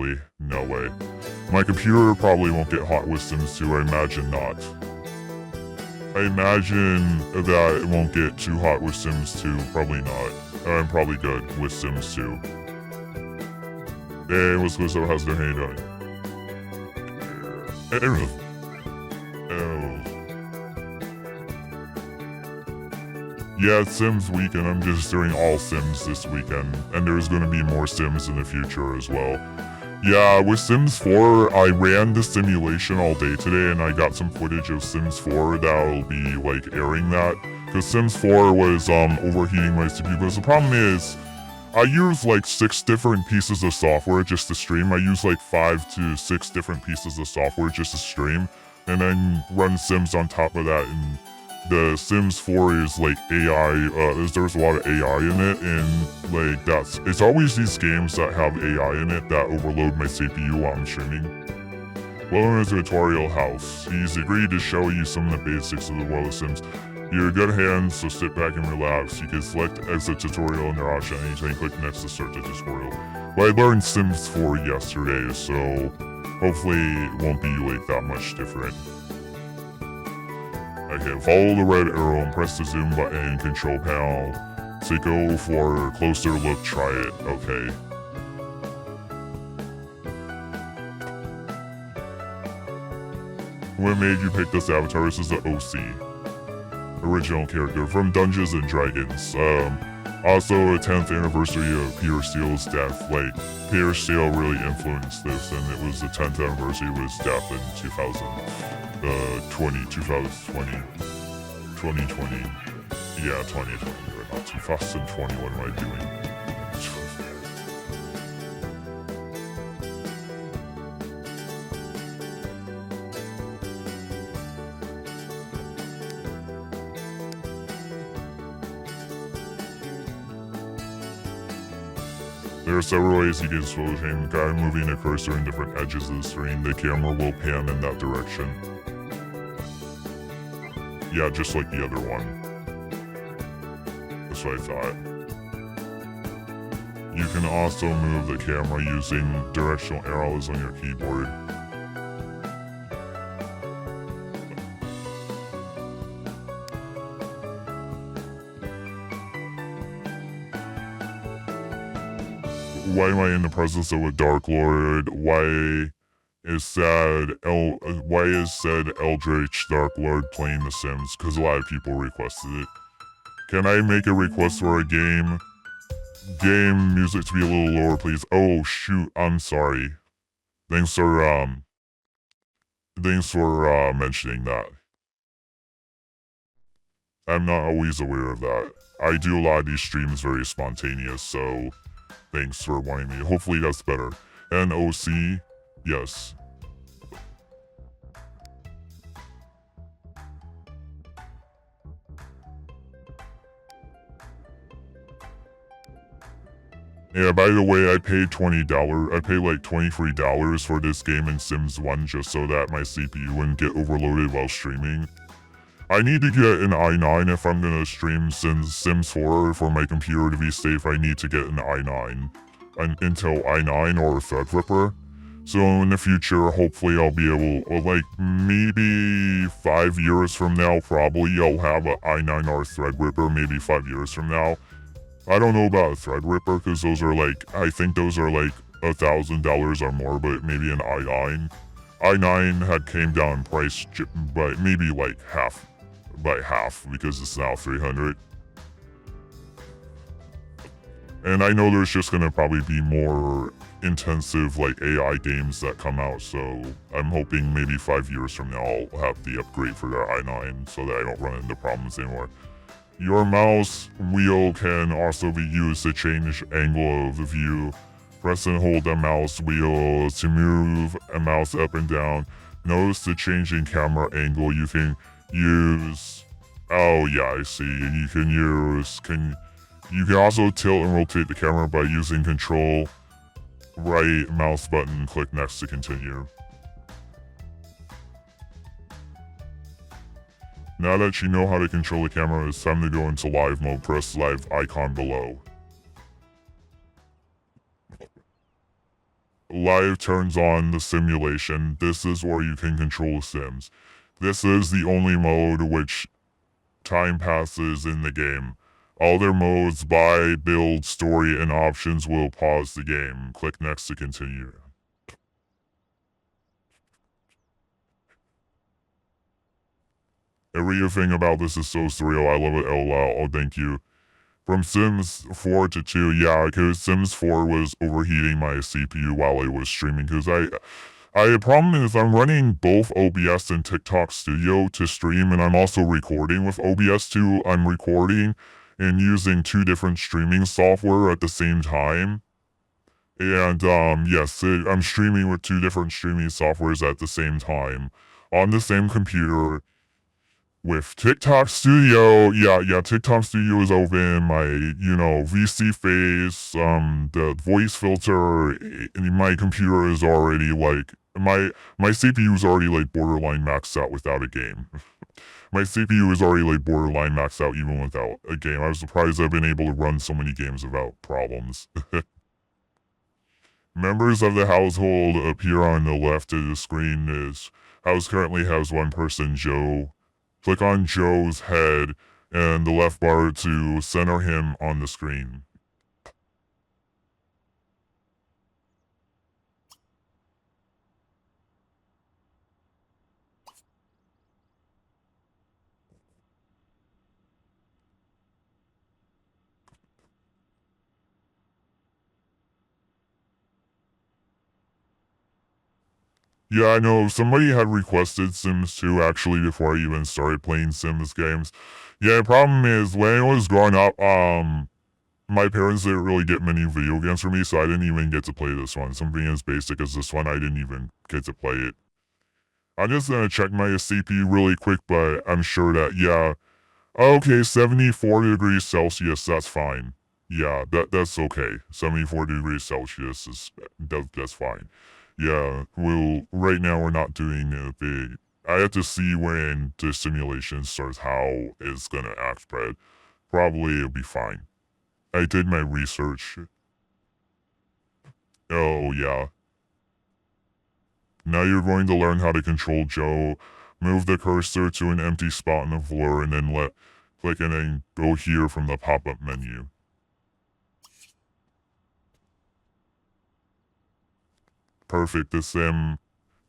Really? No way. My computer probably won't get hot with Sims 2, I imagine not. I imagine that it won't get too hot with Sims 2, probably not. I'm probably good with Sims 2. Hey, what's good, so how's it going? How you doing? Yeah, it's Sims weekend. I'm just doing all Sims this weekend, and there's going to be more Sims in the future as well. Yeah, with Sims 4, I ran the simulation all day today, and I got some footage of Sims 4 that'll be, like, airing that. Because Sims 4 was, overheating my CPU, but the problem is, I use, like, 6 different pieces of software just to stream. I use, like, 5 to 6 different pieces of software just to stream, and then run Sims on top of that, and the Sims 4 is like AI, there's a lot of AI in it, and like it's always these games that have AI in it that overload my CPU while I'm streaming. Welcome to Tutorial House. He's agreed to show you some of the basics of the world of Sims. You're in good hands, so sit back and relax. You can select exit tutorial in their option anytime, click next to start the tutorial. Well, I learned Sims 4 yesterday, so hopefully it won't be like that much different. Okay, follow the red arrow and press the zoom button in control panel to go for a closer look, try it, okay. What made you pick this avatar? This is the OC. Original character from Dungeons and Dragons. Also a 10th anniversary of Peter Steele's death. Like, Peter Steele really influenced this, and it was the 10th anniversary of his death in 2020. Yeah, 2020, right now. 2020, what am I doing? There are several ways you can slow change. By moving the cursor in different edges of the screen, the camera will pan in that direction. Yeah, just like the other one. That's what I thought. You can also move the camera using directional arrows on your keyboard. Why am I in the presence of a Dark Lord? Why is said Eldritch Dark Lord playing The Sims? Because a lot of people requested it. Can I make a request for a game music to be a little lower, please? Oh shoot, I'm sorry. Thanks for mentioning that. I'm not always aware of that. I do a lot of these streams very spontaneous, so thanks for wanting me. Hopefully that's better. NOC, yes. Yeah, by the way, I paid $20. I paid like $23 for this game in Sims 1 just so that my CPU wouldn't get overloaded while streaming. I need to get an i9 if I'm gonna stream Sims 4 for my computer to be safe. I need to get an i9, an Intel i9 or a Threadripper. So in the future, hopefully I'll be able, or like maybe 5 years from now, probably I'll have an i9 or a Threadripper. Maybe 5 years from now. I don't know about a Threadripper because those are like, I think those are like $1,000 or more, but maybe an i9. i9 had came down in price, but maybe like by half because it's now 300. And I know there's just gonna probably be more intensive like AI games that come out, so I'm hoping maybe 5 years from now I'll have the upgrade for their i9 so that I don't run into problems anymore. Your mouse wheel can also be used to change angle of the view. Press and hold the mouse wheel to move a mouse up and down. Notice the change in camera angle. You can use, oh yeah, I see. You can also tilt and rotate the camera by using control right mouse button, click next to continue. Now that you know how to control the camera, it's time to go into live mode. Press live icon below. live turns on the simulation. This is where you can control the Sims. This is the only mode which time passes in the game. Other modes, buy, build, story, and options will pause the game. Click next to continue. Everything about this is so surreal. I love it. LOL. Oh, thank you. From Sims 4 to 2, yeah, because Sims 4 was overheating my CPU while I was streaming. Because the problem is I'm running both OBS and TikTok Studio to stream, and I'm also recording with OBS too. I'm recording and using two different streaming software at the same time. And yes, I'm streaming with two different streaming softwares at the same time on the same computer. With TikTok Studio, yeah, TikTok Studio is open. My, VC face, the voice filter, my computer is already like my CPU is already like borderline maxed out without a game. My CPU is already like borderline maxed out even without a game. I was surprised I've been able to run so many games without problems. Members of the household appear on the left of the screen. This house currently has one person, Joe. Click on Joe's head and the left bar to center him on the screen. Yeah, I know, somebody had requested Sims 2 actually before I even started playing Sims games. Yeah, the problem is, when I was growing up, my parents didn't really get many video games for me, so I didn't even get to play this one. Something as basic as this one, I didn't even get to play it. I'm just gonna check my CPU really quick, but I'm sure that, yeah. Okay, 74 degrees Celsius, that's fine. Yeah, that's okay. 74 degrees Celsius that's fine. Yeah, right now we're not doing a big. I have to see when the simulation starts how it's gonna act, but probably it'll be fine. I did my research. Oh, yeah. Now you're going to learn how to control Joe. Move the cursor to an empty spot on the floor and then click and then go here from the pop-up menu. Perfect. The sim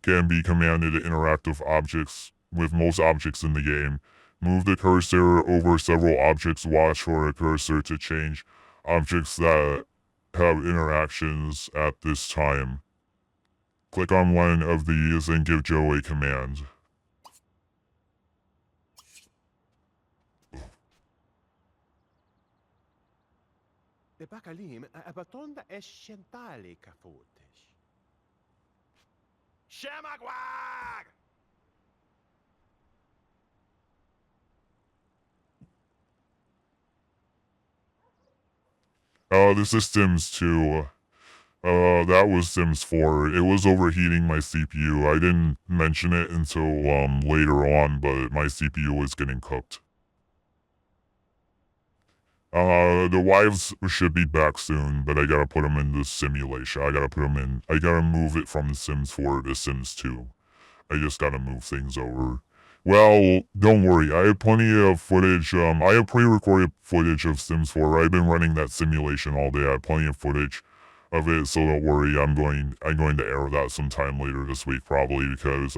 can be commanded to interact with most objects in the game. Move the cursor over several objects. Watch for a cursor to change objects that have interactions at this time. Click on one of these and give Joe a command. Bakalim abatonda escentale cafotes. Shamagwag! This is Sims 2. That was Sims 4. It was overheating my CPU. I didn't mention it until, later on, but my CPU was getting cooked. The wives should be back soon, but I gotta put them in the simulation. I gotta move it from Sims 4 to Sims 2. I just gotta move things over. Well, don't worry. I have plenty of footage. I have pre-recorded footage of Sims 4. I've been running that simulation all day. I have plenty of footage of it, so don't worry. I'm going to air that sometime later this week, probably, because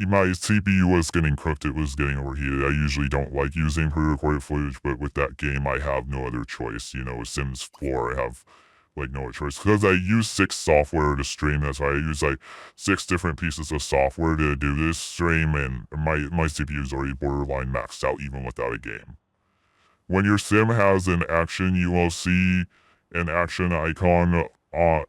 my CPU was getting cooked. It was getting overheated. I usually don't like using pre-recorded footage, but with that game, I have no other choice. Sims 4, I have no choice, because I use 6 software to stream. That's why I use 6 different pieces of software to do this stream, and my CPU is already borderline maxed out even without a game. When your sim has an action, you will see an action icon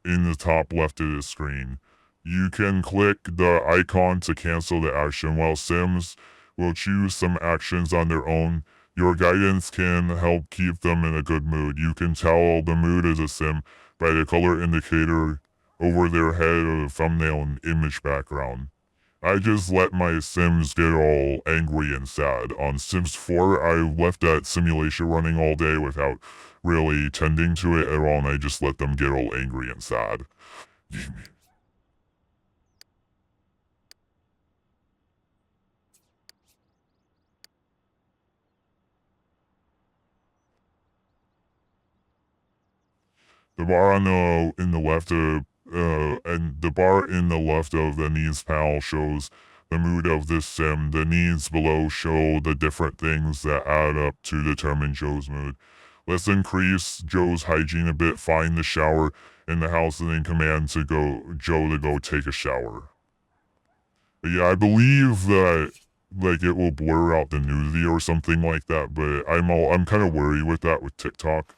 in the top left of the screen. You can click the icon to cancel the action. While Sims will choose some actions on their own, your guidance can help keep them in a good mood. You can tell the mood of a Sim by the color indicator over their head or the thumbnail and image background. I just let my Sims get all angry and sad. On Sims 4, I left that simulation running all day without really tending to it at all, and I just let them get all angry and sad. The bar on the in the left of and the bar in the left of the needs panel shows the mood of this sim. The needs below show the different things that add up to determine Joe's mood. Let's increase Joe's hygiene a bit, find the shower in the house, and then command Joe to go take a shower. But yeah, I believe that like it will blur out the nudity or something like that, but I'm kind of worried with that with TikTok.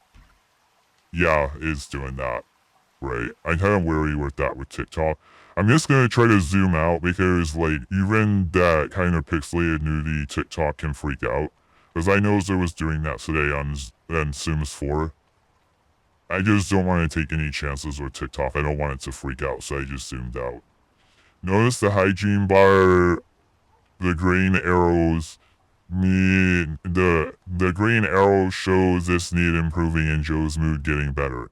Yeah, it's doing that. Right. I'm kind of wary with that with TikTok. I'm just gonna try to zoom out because like even that kind of pixelated nudity TikTok can freak out. Because I noticed I was doing that today on Sims 4. I just don't want to take any chances with TikTok. I don't want it to freak out, so I just zoomed out. Notice the hygiene bar, the green arrows the green arrow shows this need improving and Joe's mood getting better.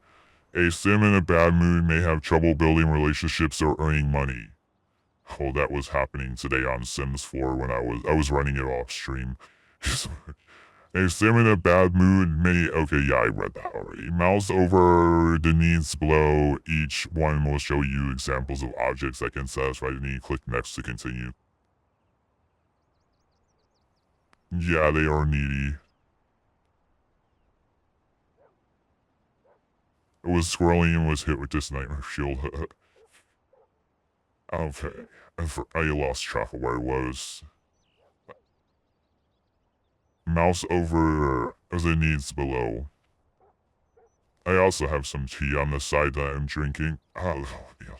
A sim in a bad mood may have trouble building relationships or earning money. Oh, that was happening today on Sims 4 when I was running it off stream. A sim in a bad mood may... Okay, yeah, I read that already. Mouse over the needs below. Each one will show you examples of objects that can satisfy the need. Click next to continue. Yeah, they are needy. I was scrolling and was hit with this nightmare shield. Okay. I lost track of where I was. Mouse over the needs below. I also have some tea on the side that I'm drinking. Oh, yeah.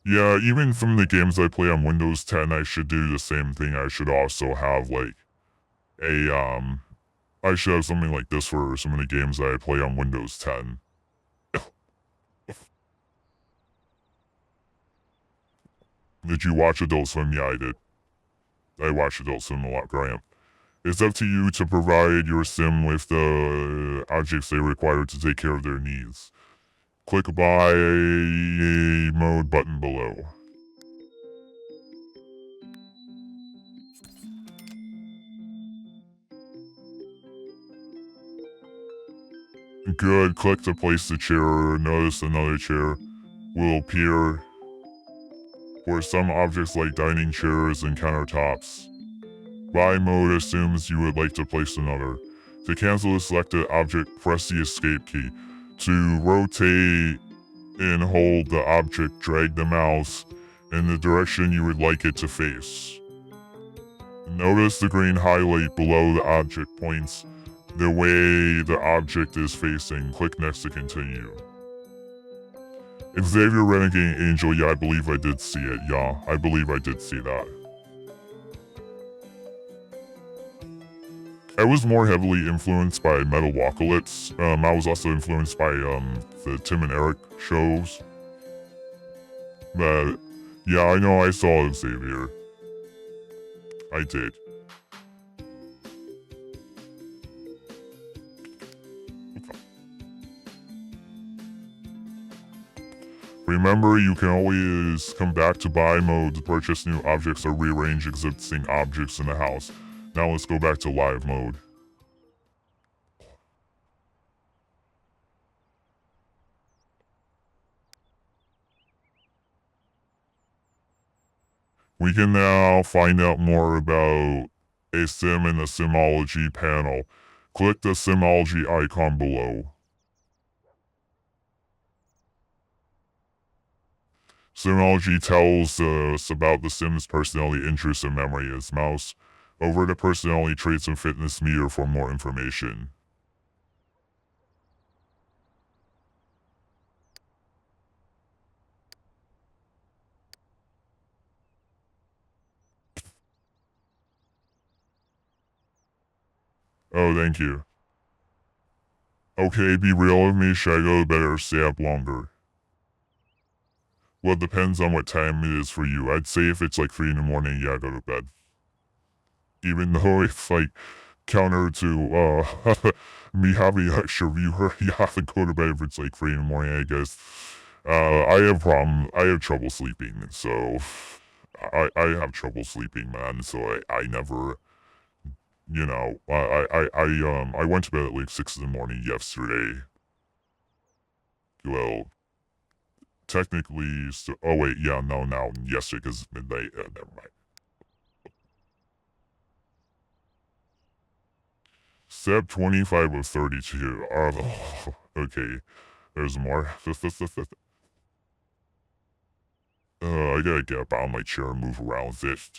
Yeah, even from the games I play on Windows 10, I should do the same thing. I should also have like I should have something like this for some of the games that I play on Windows 10. Did you watch Adult Swim? Yeah, I did. I watch Adult Swim a lot growing up. It's up to you to provide your sim with the objects they require to take care of their needs. Click buy mode button below. Good, click to place the chair. Notice another chair will appear for some objects like dining chairs and countertops. Buy mode assumes you would like to place another. To cancel the selected object, press the escape key. To rotate and hold the object, drag the mouse in the direction you would like it to face. Notice the green highlight below the object points the way the object is facing. Click next to continue. Xavier Renegade Angel, yeah, I believe I did see it. Yeah, I believe I did see that. I was more heavily influenced by Metalocalypse. I was also influenced by the Tim and Eric shows. But yeah, I know I saw Xavier. I did. Remember, you can always come back to buy mode to purchase new objects or rearrange existing objects in the house. Now let's go back to live mode. We can now find out more about a sim in the Simology panel. Click the Simology icon below. Simology tells us about the sim's personality, interests, and memory. As mouse over to personality traits and fitness meter for more information. Oh, thank you. Okay, be real with me. Should I go to bed or stay up longer? Well, it depends on what time it is for you. I'd say if it's like 3 in the morning, yeah, go to bed. Even though it's like counter to me having an extra viewer, you have to go to bed if it's like 3 in the morning, I guess. I have trouble sleeping, so I have trouble sleeping, man. So I never, you know, I went to bed at like 6 in the morning yesterday. Well, technically, so, oh wait, yeah, no, now yesterday because it's midnight. Never mind. Step 25 of 32. Oh, okay, there's more. I gotta get up out of my chair and move around with this.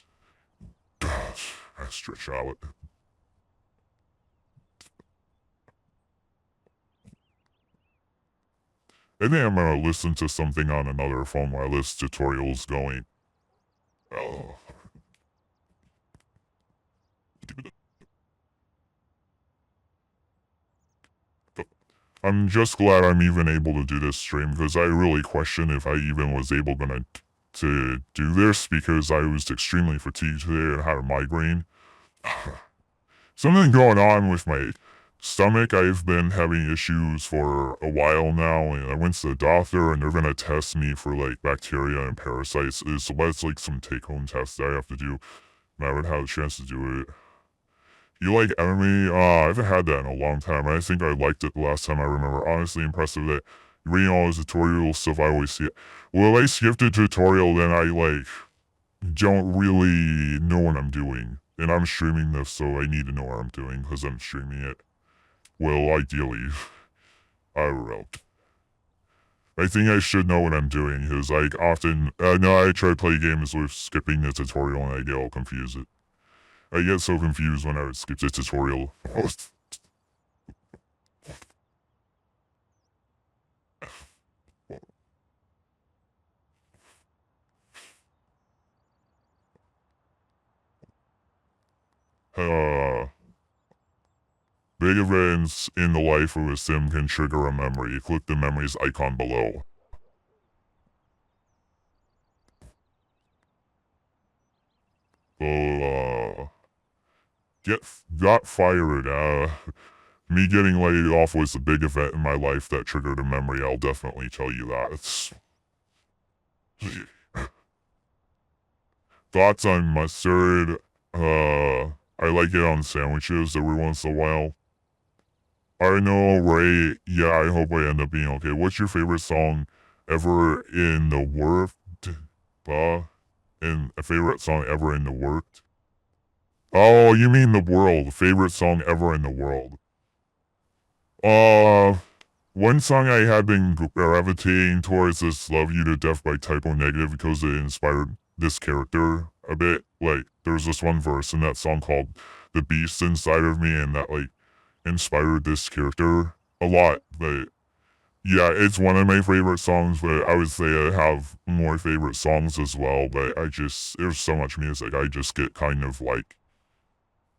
I stretch out. I think I'm gonna listen to something on another phone while this tutorial's going. Oh. I'm just glad I'm even able to do this stream because I really question if I even was able to do this because I was extremely fatigued today and had a migraine. Something going on with my stomach. I've been having issues for a while now, and I went to the doctor, and they're gonna test me for like bacteria and parasites. So that's like some take-home tests that I have to do. And I haven't had a chance to do it. You like anime? I haven't had that in a long time. I think I liked it the last time I remember. Honestly impressive that you're reading all the tutorial stuff. I always see it. Well, if I skip the tutorial, then I like don't really know what I'm doing. And I'm streaming this, so I need to know what I'm doing because I'm streaming it. Well, ideally, I don't know. I think I should know what I'm doing because like often, no, I try to play games with skipping the tutorial and I get all confused. I get so confused when I skip the tutorial. Big events in the life of a sim can trigger a memory. Click the memories icon below. Got fired. Me getting laid off was a big event in my life that triggered a memory. I'll definitely tell you that. Thoughts on mustard? I like it on sandwiches every once in a while. I know, right? Yeah, I hope I end up being okay. What's your favorite song ever in the world? And a favorite song ever in the world? Oh, you mean the world. Favorite song ever in the world. One song I had been gravitating towards is Love You to Death by Typo Negative because it inspired this character a bit. Like, there's this one verse in that song called The Beast Inside of Me, and that, like, inspired this character a lot. But, yeah, it's one of my favorite songs, but I would say I have more favorite songs as well. But there's so much music, I just get kind of like,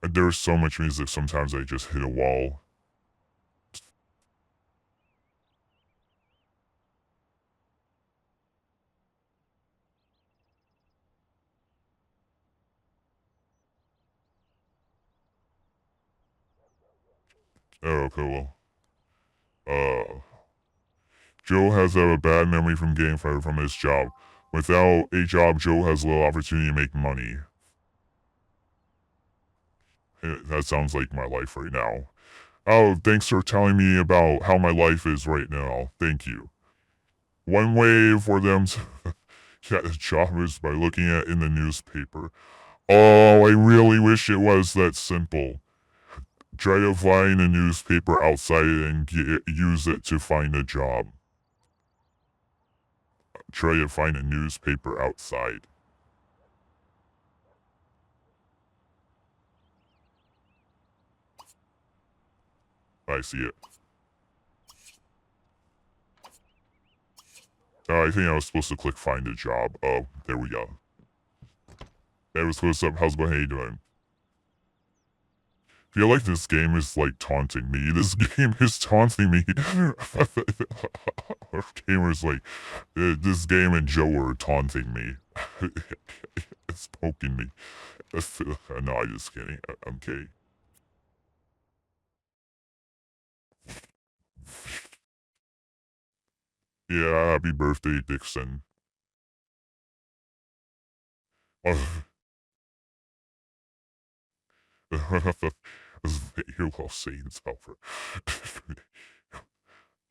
there's so much music, sometimes I just hit a wall. Oh, cool. Joe has a bad memory from getting fired from his job. Without a job, Joe has little opportunity to make money. That sounds like my life right now. Oh, thanks for telling me about how my life is right now. Thank you. One way for them to get a job is by looking at it in the newspaper. Oh, I really wish it was that simple. Try to find a newspaper outside and use it to find a job. Try to find a newspaper outside. I see it. I think I was supposed to click find a job. Oh, there we go. Hey, what's up? How's it going? How you doing? feel like this game is like taunting me. This game is taunting me. Gamers like this game and Joe are taunting me. It's poking me. No, I'm just kidding. I'm kidding. Yeah, happy birthday, Dixon. You love saying Salver.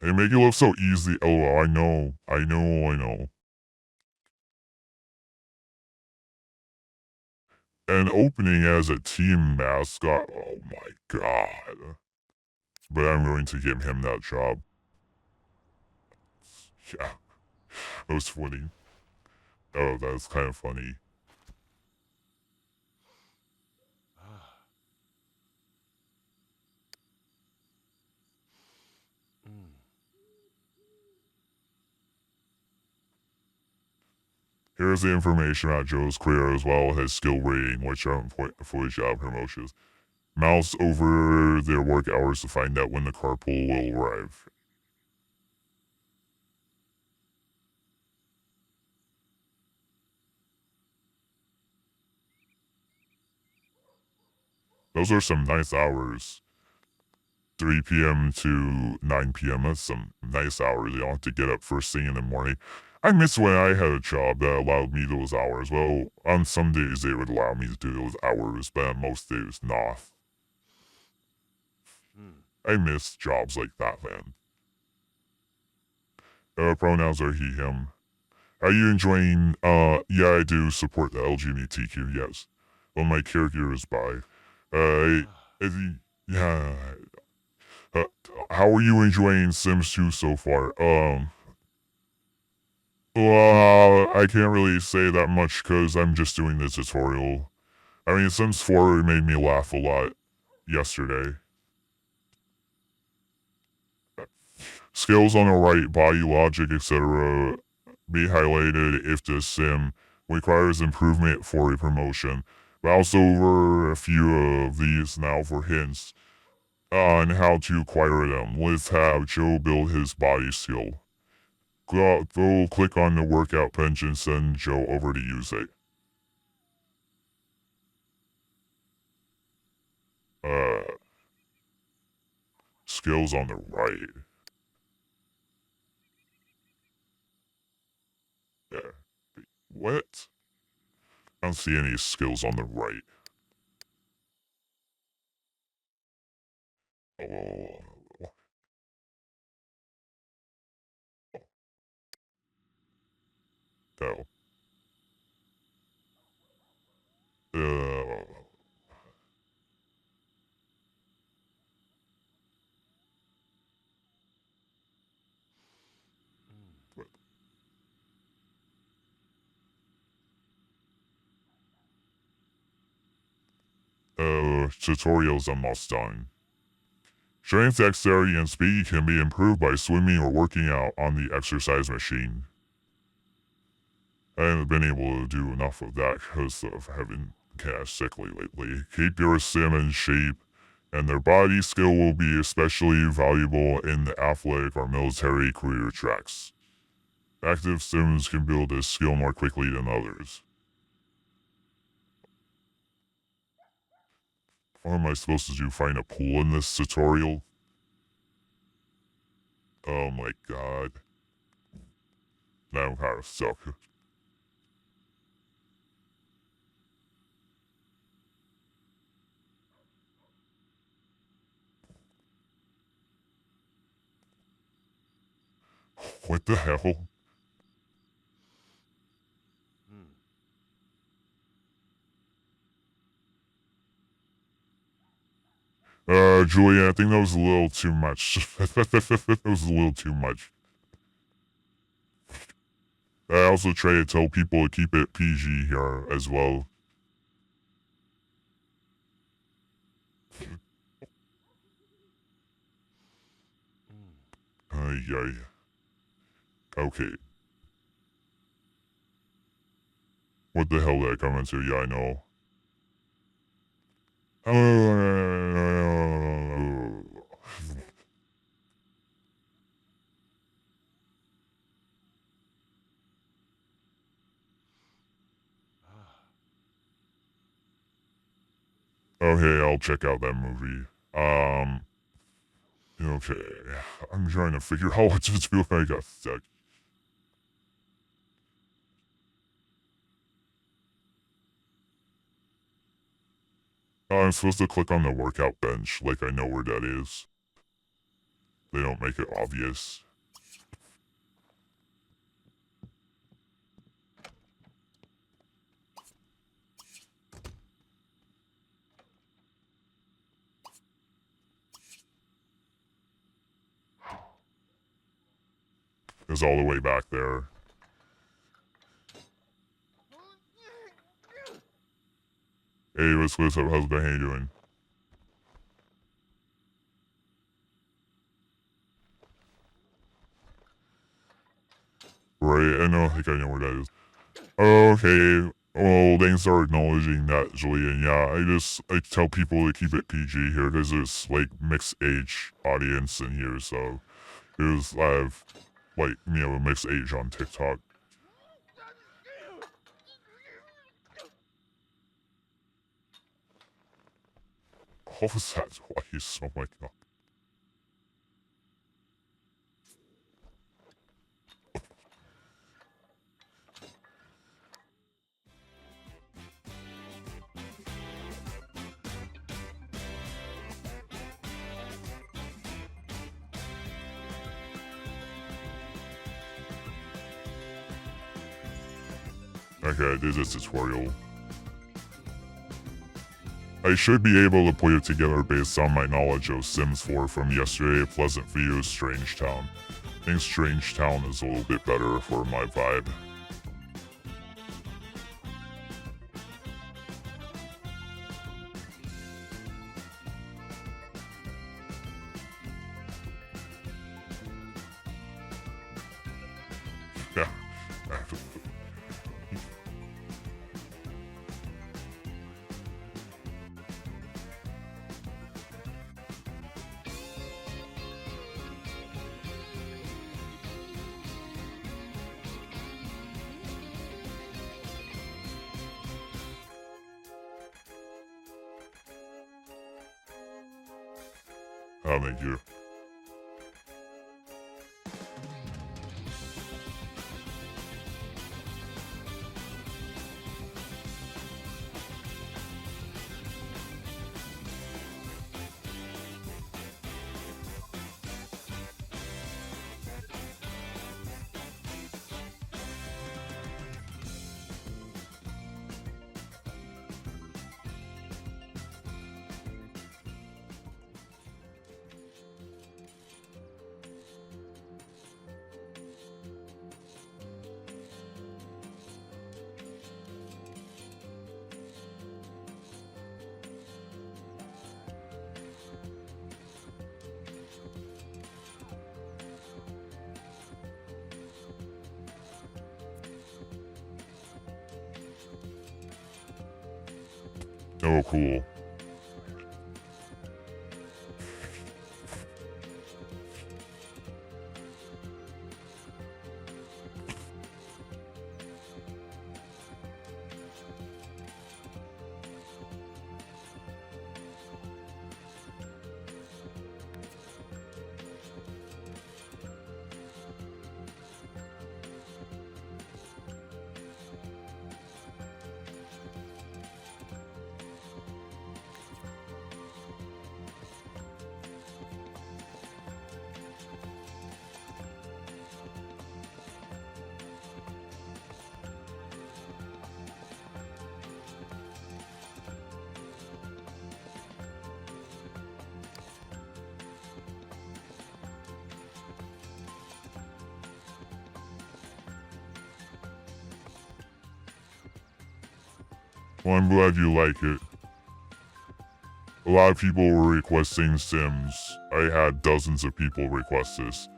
They make it look so easy. Oh, I know. I know. And opening as a team mascot. Oh my god. But I'm going to give him that job. Yeah, that was funny. Oh, that's kind of funny. Ah. Mm. Here's the information about Joe's career as well as his skill rating, which are for job promotions. Mouse over their work hours to find out when the carpool will arrive. Those are some nice hours. 3 p.m. to 9 p.m. That's some nice hours. You don't have to get up first thing in the morning. I miss when I had a job that allowed me those hours. Well, on some days they would allow me to do those hours, but on most days not. Mm. I miss jobs like that, man. Pronouns are he, him. Are you enjoying, yeah, I do support the LGBTQ, yes. But my character is bi. Uh, is he, yeah. Uh, how are you enjoying Sims 2 so far? Well, I can't really say that much because I'm just doing the tutorial. I mean, Sims 4 made me laugh a lot yesterday. Skills on the right, body logic, etc. be highlighted if the sim requires improvement for a promotion. Mouse over a few of these now for hints on how to acquire them. Let's have Joe build his body skill. Go click on the workout page and send Joe over to use it. Skills on the right. Yeah. What? I don't see any skills on the right. Oh. No. Uh, Mm. Tutorials almost done. Strength, dexterity, and speed can be improved by swimming or working out on the exercise machine. I haven't been able to do enough of that because of having kind of sickly lately. Keep your sim in shape, and their body skill will be especially valuable in the athletic or military career tracks. Active sims can build this skill more quickly than others. What am I supposed to do? Find a pool in this tutorial? Oh my god. Now I'm kind of stuck. What the hell? Mm. Julian, I think that was a little too much. That was a little too much. I also try to tell people to keep it PG here as well. Mm. Yeah. Okay. What the hell did I come into? Yeah, I know. Okay, I'll check out that movie. Okay. I'm trying to figure out what to do if I got stuck. I'm supposed to click on the workout bench, like I know where that is. They don't make it obvious. It's all the way back there. Hey, what's up? How's the how you doing? Right, I think I know where that is. Okay, well, thanks for acknowledging that, Julian. Yeah, I tell people to keep it PG here because it's like mixed age audience in here, so I have like a mixed age on TikTok. What was that twice? Oh my god. Okay, I did this tutorial. I should be able to put it together based on my knowledge of Sims 4 from yesterday, Pleasant View, Strange Town. I think Strange Town is a little bit better for my vibe. Yeah. Thank you. Oh, cool. Well, I'm glad you like it. A lot of people were requesting Sims. I had dozens of people request this.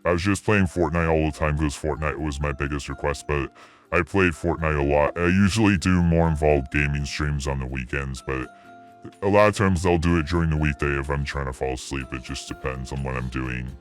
I was just playing Fortnite all the time because Fortnite was my biggest request, but I played Fortnite a lot. I usually do more involved gaming streams on the weekends, but a lot of times they'll do it during the weekday if I'm trying to fall asleep. It just depends on what I'm doing.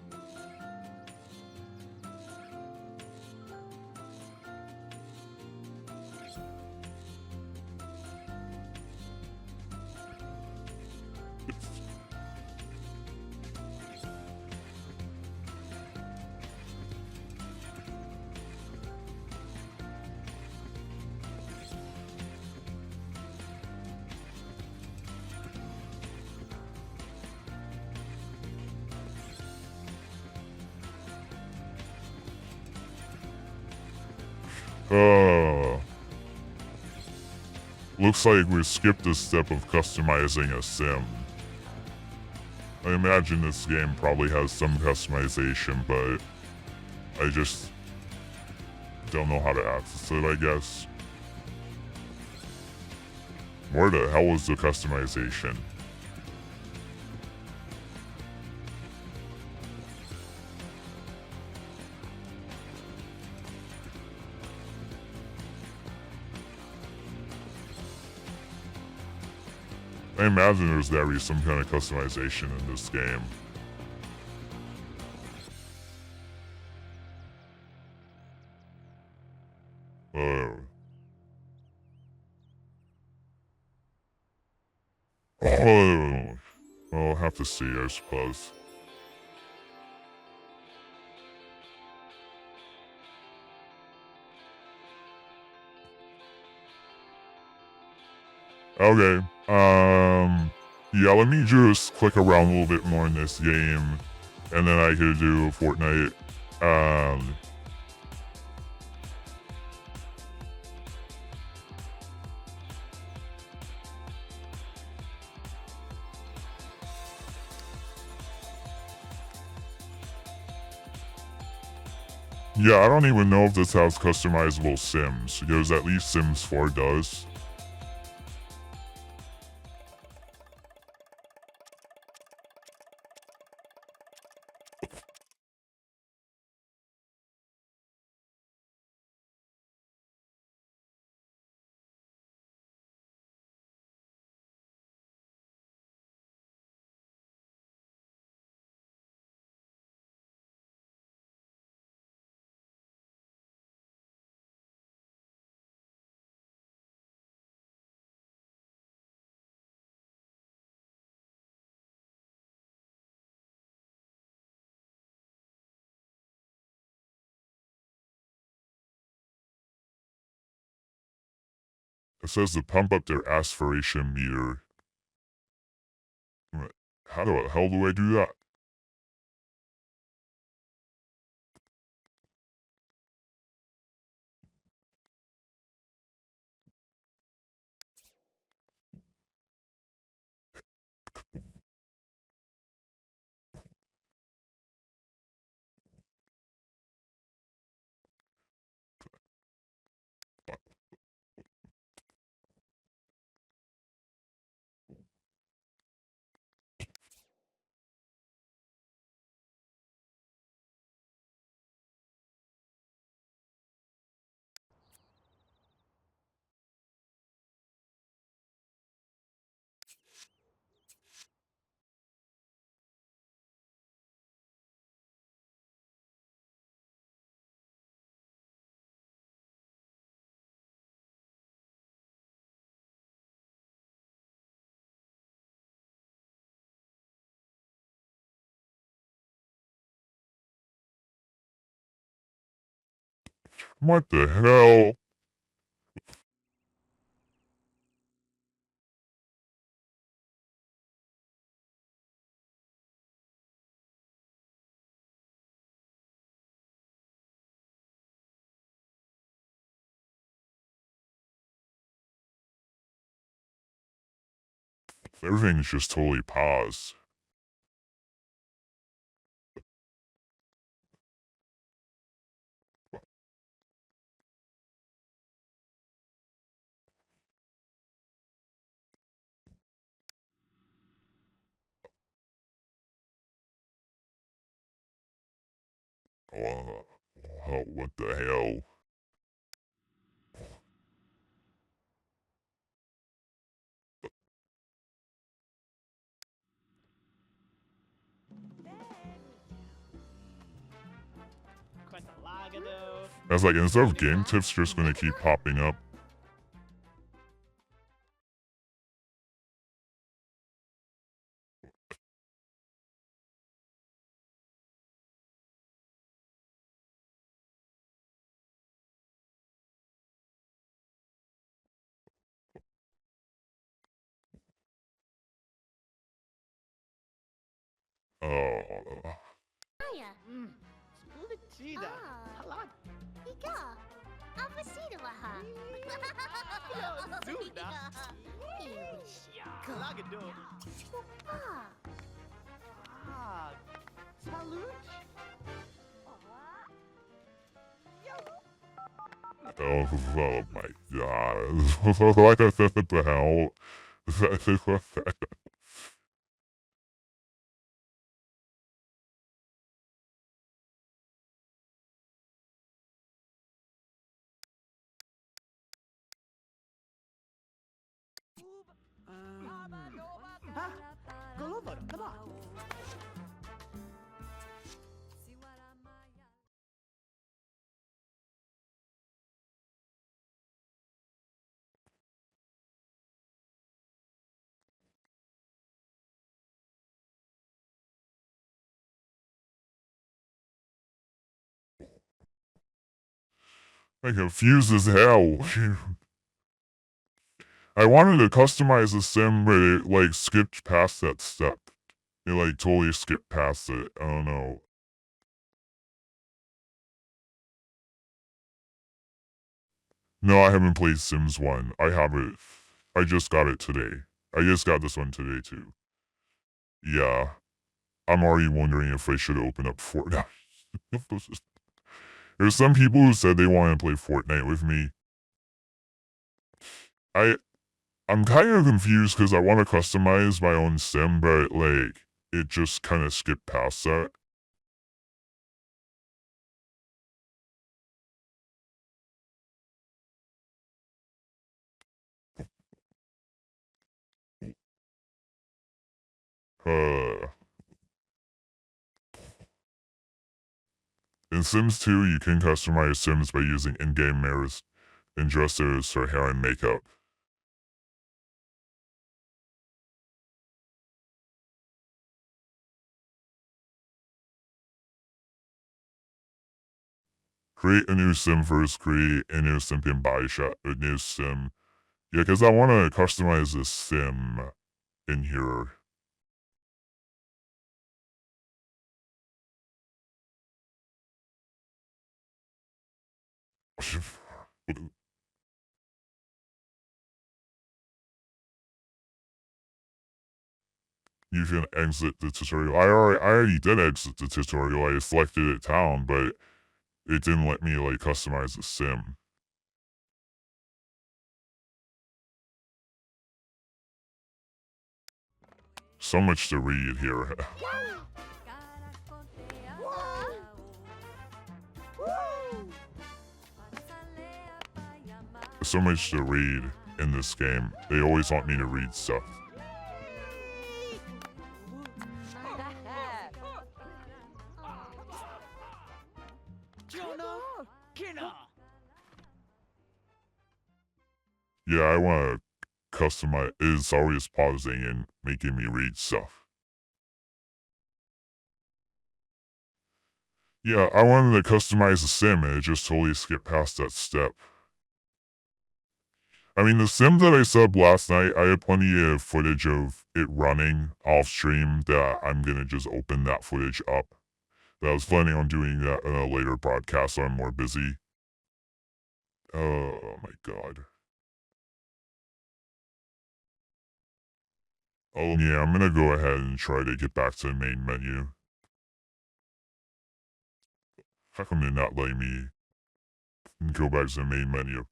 Looks like we skipped a step of customizing a sim. I imagine this game probably has some customization, but I just don't know how to access it, I guess. Where the hell is the customization? I imagine there's gotta be some kind of customization in this game. I'll have to see, I suppose. Okay, yeah, let me just click around a little bit more in this game, and then I could do Fortnite. Yeah, I don't even know if this has customizable Sims, because at least Sims 4 does. It says to pump up their aspiration meter. How the hell do I do that? What the hell? Everything's just totally paused. What the hell? I was like, instead of game tips just gonna keep popping up. Hiya. Splendida. Halad. Ika. Oh my god. What the hell? I'm confused as hell. I wanted to customize the sim, but it, like, skipped past that step. It, like, totally skipped past it. I don't know. No, I haven't played Sims 1. I have it. I just got it today. I just got this one today, too. Yeah. I'm already wondering if I should open up Fortnite. There's some people who said they want to play Fortnite with me. I'm kind of confused because I want to customize my own sim, but, like, it just kind of skipped past that. In Sims 2, you can customize Sims by using in-game mirrors and dressers for hair and makeup. Create a new sim first, create a new sim and buy a new sim. Yeah, because I want to customize this sim in here. You can exit the tutorial. I already did exit the tutorial. I selected it town, but it didn't let me, like, customize the sim. So much to read here. So much to read in this game. They always want me to read stuff. Yeah, I want to customize. It's always pausing and making me read stuff. Yeah, I wanted to customize the sim and it just totally skipped past that step. I mean, the sim that I subbed last night, I had plenty of footage of it running off stream that I'm gonna just open that footage up. But I was planning on doing that in a later broadcast, so I'm more busy. Oh my god. Oh yeah, I'm gonna go ahead and try to get back to the main menu. How come they're not letting me go back to the main menu?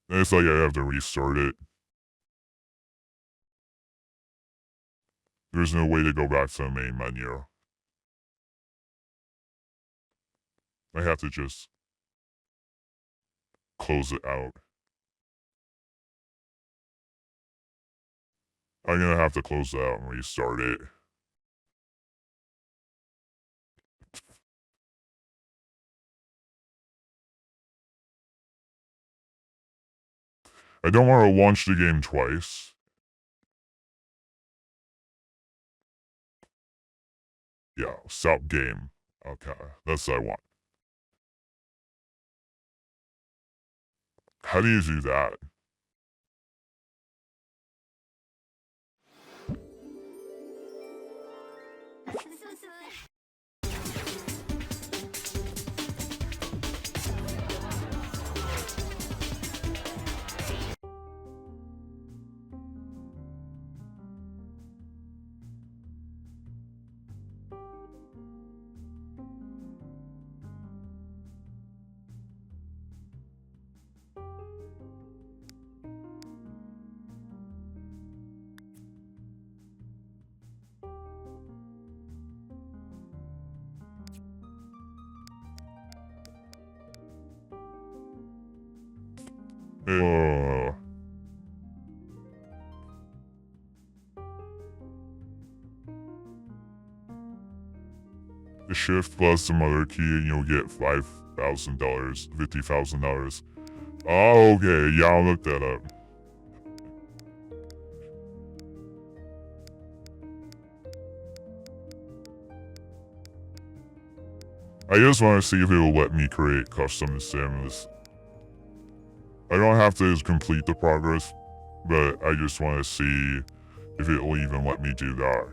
It's like I have to restart it. There's no way to go back to the main menu. I have to just close it out. I'm gonna have to close it out and restart it. I don't want to launch the game twice. Yeah, stop game. Okay, that's what I want. How do you do that? The shift plus some other key and you'll get $5,000, $50,000. Oh, okay, yeah, I'll look that up. I just want to see if it will let me create custom sims. I don't have to complete the progress, but I just want to see if it will even let me do that.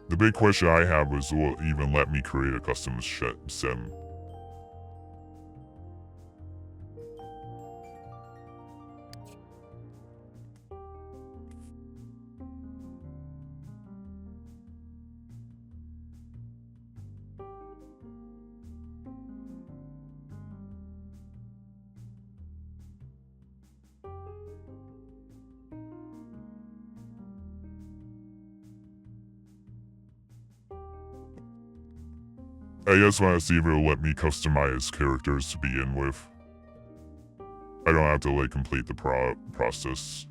The big question I have was, will it even let me create a custom sim? I just want to see if it'll let me customize characters to begin with. I don't have to like complete the process.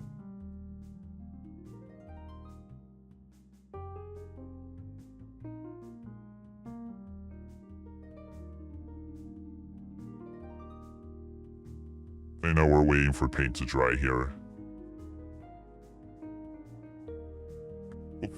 I know we're waiting for paint to dry here. Oof.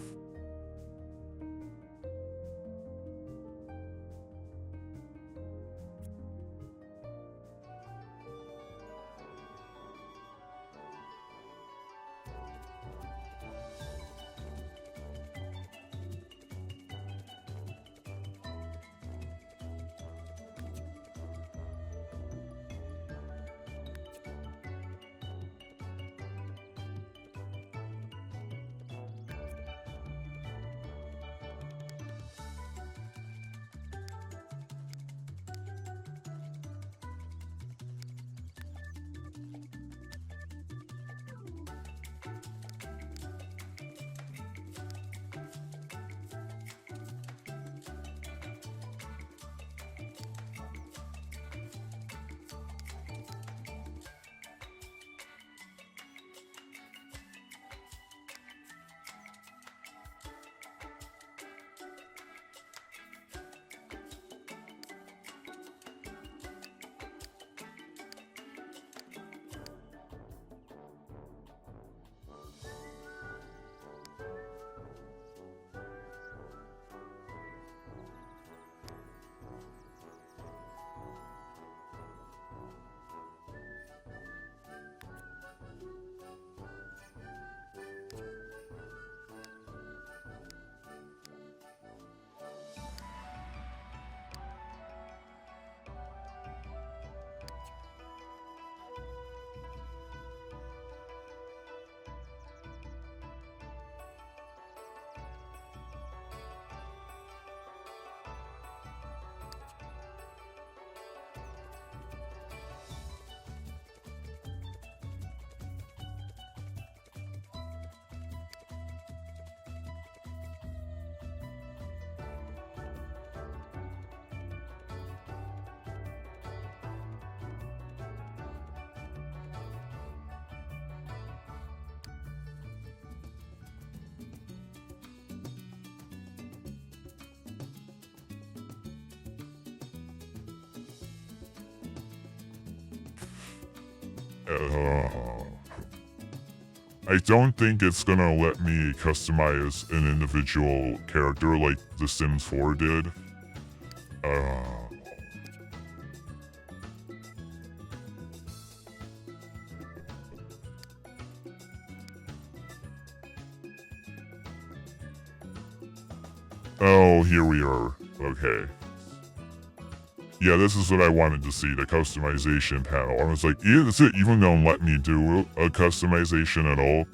I don't think it's gonna let me customize an individual character like The Sims 4 did. Oh, here we are. Okay. Yeah, this is what I wanted to see, the customization panel. I was like, is it even gonna let me do a customization at all?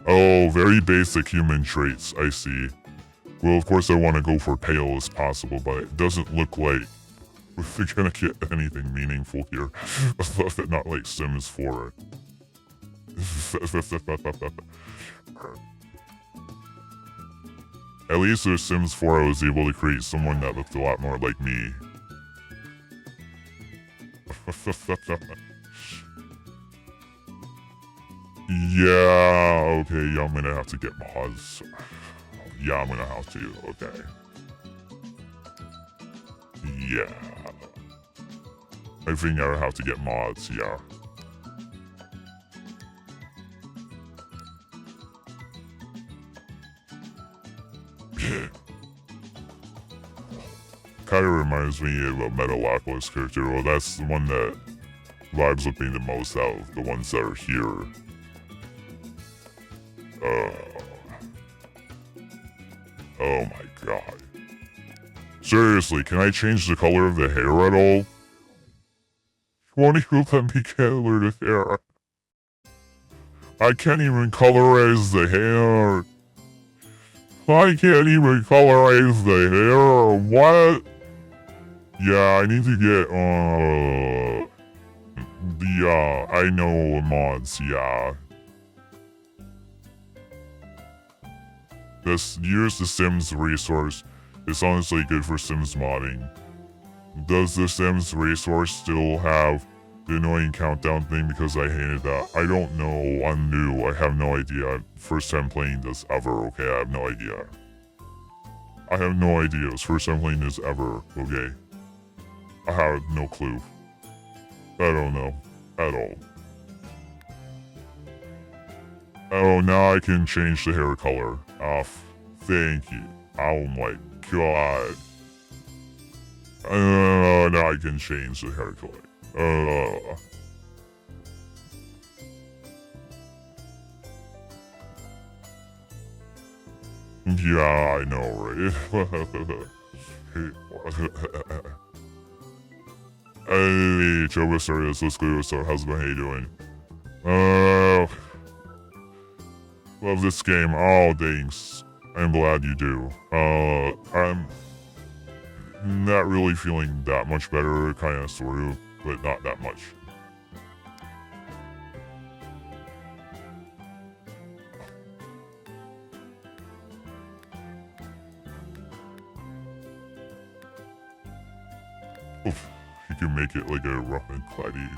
Oh, very basic human traits, I see. Well, of course I want to go for pale as possible, but it doesn't look like we're gonna get anything meaningful here. Not like Sims 4. At least with Sims 4, I was able to create someone that looked a lot more like me. Yeah, okay, yeah, I'm gonna have to get mods. Yeah, I'm gonna have to, okay. Yeah. I think I have to get mods, yeah. Kinda reminds me of a Metalocalypse character. Well, that's the one that vibes with me the most out of the ones that are here. Oh my god. Seriously, can I change the color of the hair at all? Won't you let me color the hair? I can't even colorize the hair. I can't even colorize the hair. What? Yeah, I need to get, I know mods, yeah. Use the Sims resource. It's honestly good for Sims modding. Does the Sims resource still have the annoying countdown thing? Because I hated that. I don't know. I'm new. I have no idea. First time playing this ever, okay? I have no idea. I have no idea. It's first time playing this ever, okay? I have no clue. I don't know. At all. Oh, now I can change the hair color. Thank you. Oh my god. Now I can change the hair color. Yeah, I know, right? Hey, Joe Serious, let's go. So, how's my hey doing? Love this game. Oh, thanks. I'm glad you do. I'm not really feeling that much better, kinda sort of, but not that much. Oof, you can make it like a rough and cloudy.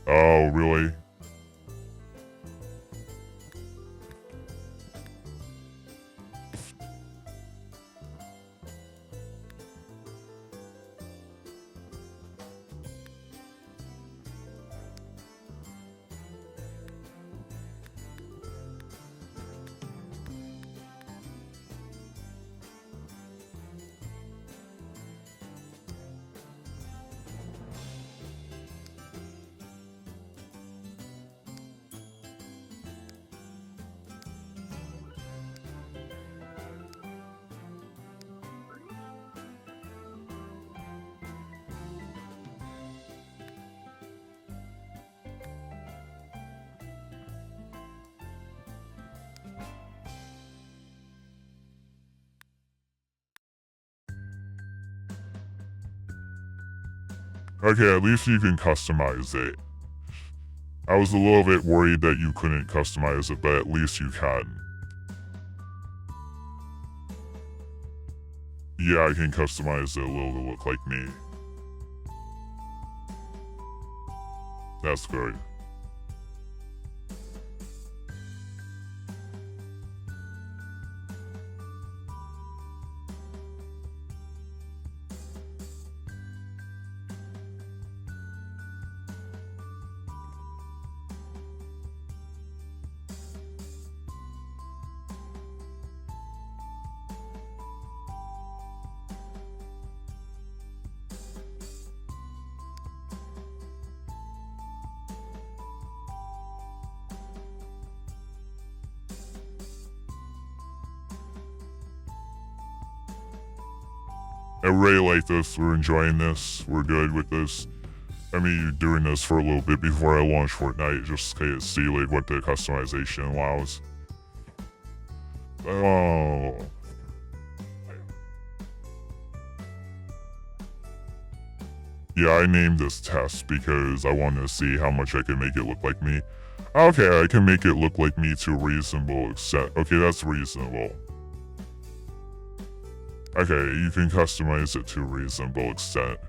Oh, really? Okay, at least you can customize it. I was a little bit worried that you couldn't customize it, but at least you can. Yeah, I can customize it a little to look like me. That's good. I really like this. We're enjoying this. We're good with this. I mean, doing this for a little bit before I launch Fortnite, just to see like what the customization allows. Oh. Yeah, I named this test because I wanted to see how much I can make it look like me. Okay, I can make it look like me to a reasonable extent. Okay, that's reasonable. Okay, you can customize it to a reasonable extent.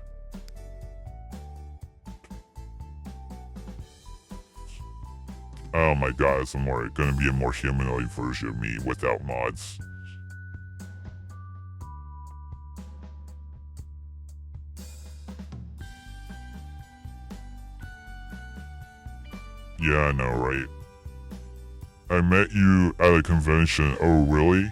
Oh my god, it's gonna be a more humanoid version of me without mods. Yeah, I know, right? I met you at a convention. Oh, really?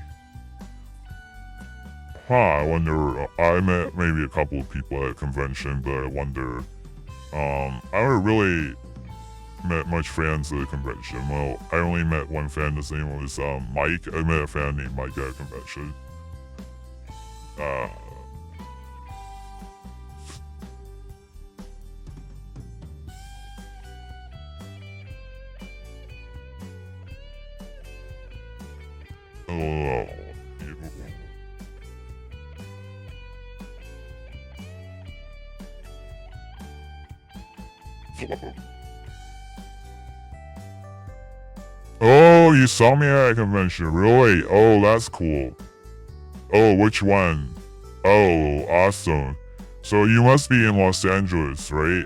Huh, I wonder, I met maybe a couple of people at a convention, but I wonder, I haven't really met much fans at a convention. Well, I only met one fan, his name was, Mike. I met a fan named Mike at a convention. Oh, oh, you saw me at a convention, really? Oh, that's cool. Oh, which one? Oh, awesome. So you must be in Los Angeles, right?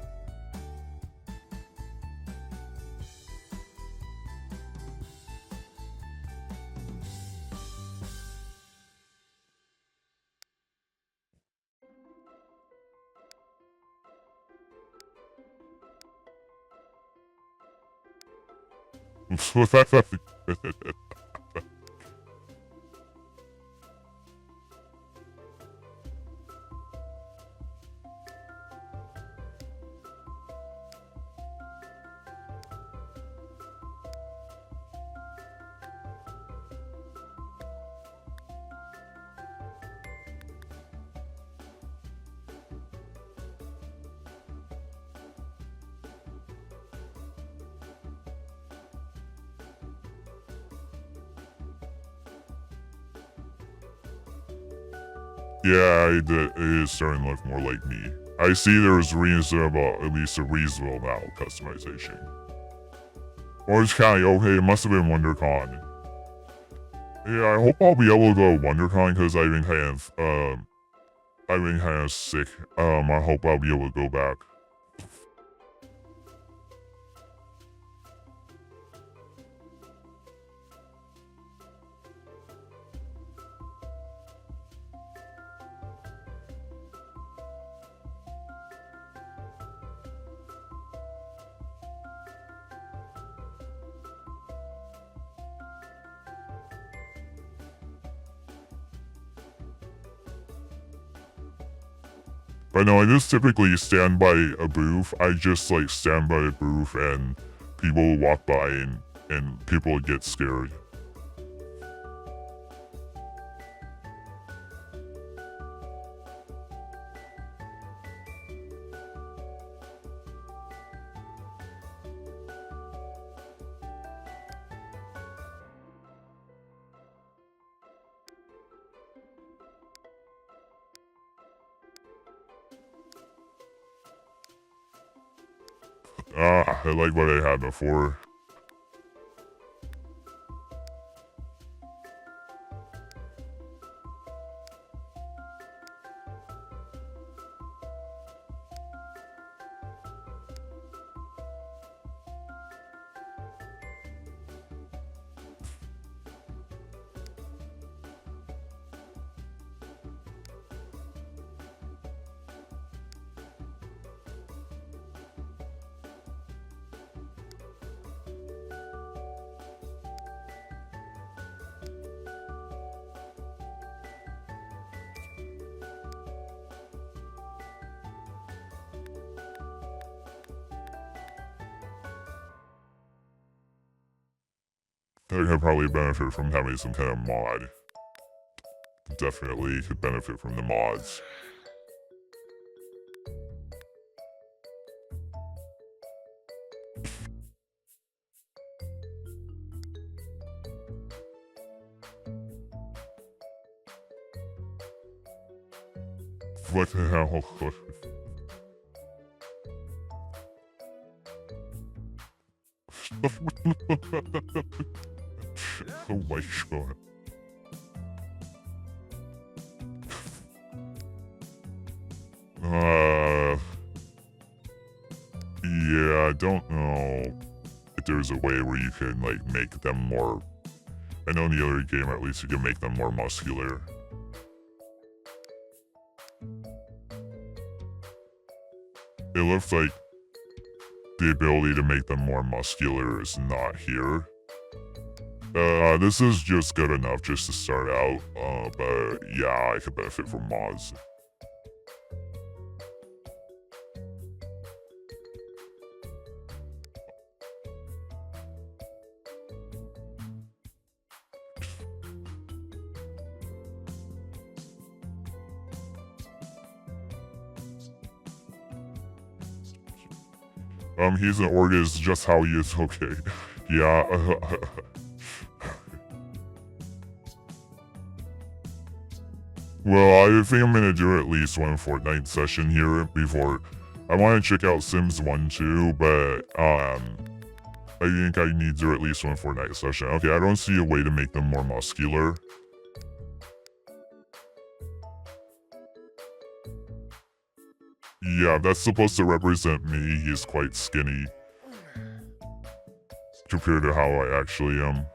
Yeah, it is starting to look more like me. I see there's at least a reasonable amount of customization. Or it's kind of okay, it must have been WonderCon. Yeah, I hope I'll be able to go to WonderCon because I've been kind of sick. I hope I'll be able to go back. But no, I just typically stand by a booth. I just like stand by a booth and people walk by and people get scared. I like what I had before. I could probably benefit from having some kind of mod. Definitely could benefit from the mods. What the hell? Oh my god. Yeah, I don't know if there's a way where you can, like, make them more... I know in the other game, at least, you can make them more muscular. It looks like the ability to make them more muscular is not here. This is just good enough just to start out, but yeah, I could benefit from mods. He's an organ, is just how he is, okay. Yeah, well, I think I'm gonna do at least one Fortnite session here before... I want to check out Sims 1 too, but, I think I need to do at least one Fortnite session. Okay, I don't see a way to make them more muscular. Yeah, that's supposed to represent me. He's quite skinny compared to how I actually am.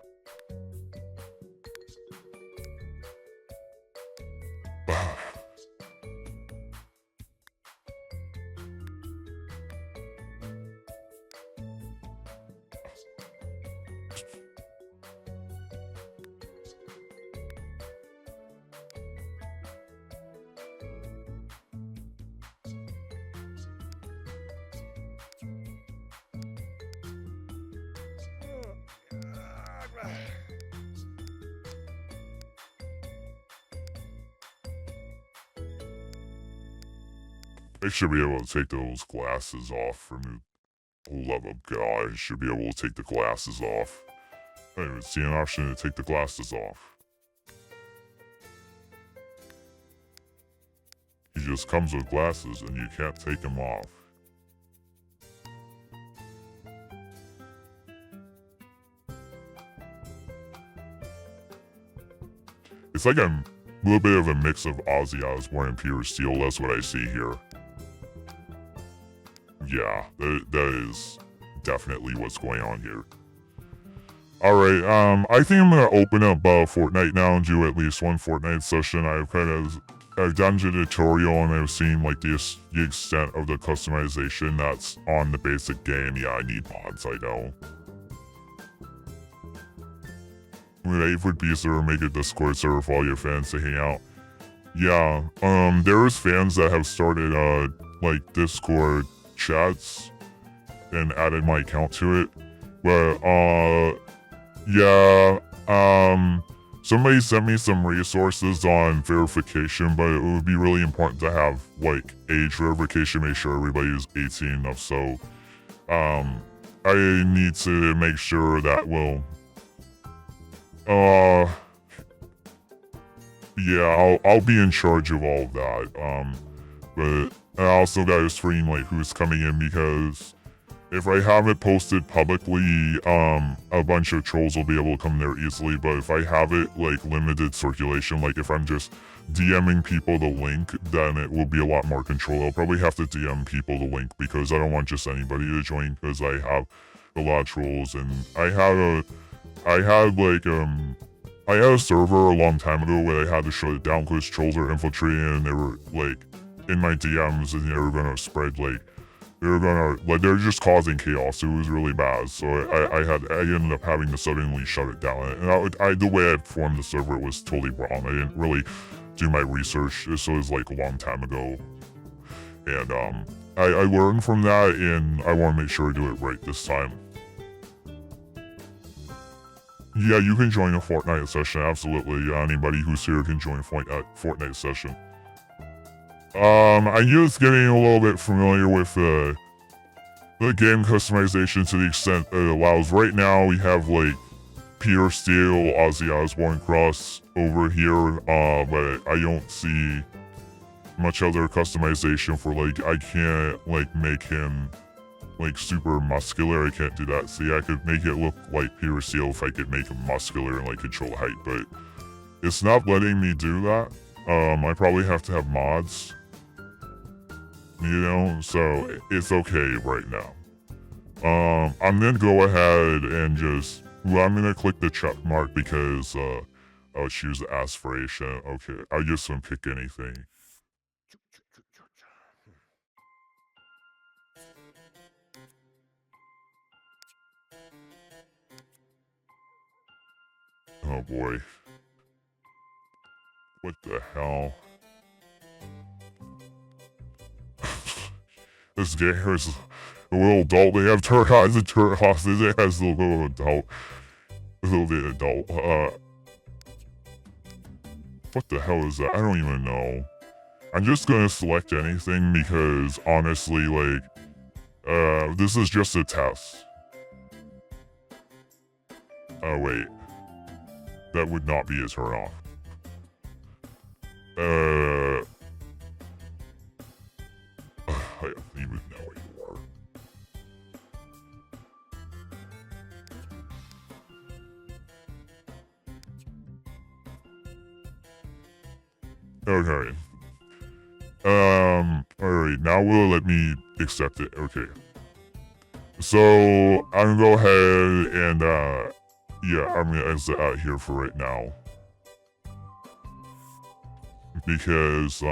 I should be able to take those glasses off for me. For the love of God, I should be able to take the glasses off. I didn't even see an option to take the glasses off. He just comes with glasses and you can't take them off. It's like a little bit of a mix of Ozzy Osbourne and Peter Steele. That's what I see here. Yeah, that is definitely what's going on here. Alright, I think I'm gonna open up Fortnite now and do at least one Fortnite session. I've done the tutorial and I've seen like the extent of the customization that's on the basic game. Yeah, I need mods, I know. With 8 Beast server, make a Discord server for all your fans to hang out. Yeah, there's fans that have started like Discord chats and added my account to it. But yeah, somebody sent me some resources on verification, but it would be really important to have like age verification, make sure everybody is 18 enough. So I need to make sure that will yeah, I'll be in charge of all of that. But I also gotta screen like who's coming in, because if I have it posted publicly, a bunch of trolls will be able to come there easily. But if I have it like limited circulation, like if I'm just DMing people the link, then it will be a lot more control. I'll probably have to DM people the link because I don't want just anybody to join, because I have a lot of trolls. And I had a server a long time ago where I had to shut it down because trolls are infiltrating and they were like in my DMs and they were gonna spread like they're just causing chaos. It was really bad. So I ended up having to suddenly shut it down. And the way I formed the server was totally wrong. I didn't really do my research. This was like a long time ago. And I learned from that, and I want to make sure I do it right this time. Yeah, you can join a Fortnite session, absolutely. Anybody who's here can join a Fortnite session. I'm just getting a little bit familiar with the game customization to the extent that it allows. Right now, we have like Peter Steele, Ozzy Osbourne cross over here, but I don't see much other customization for like I can't like make him like super muscular. I can't do that. See, I could make it look like pure steel if I could make him muscular and like control height, but it's not letting me do that. I probably have to have mods, you know, so it's okay right now. I'm gonna go ahead and just, well, I'm gonna click the check mark because I'll choose aspiration. Okay, I just won't pick anything. Oh boy. What the hell? This game is a little adult. They have turret eyes and turret hostage. It has a little adult. A little bit adult. What the hell is that? I don't even know. I'm just gonna select anything because honestly, like, this is just a test. Oh wait. That would not be a turn off. I don't even know what you are. Okay. Alright, now will it let me accept it? Okay. So, I'm gonna go ahead and, yeah, I'm gonna exit out here for right now. Because,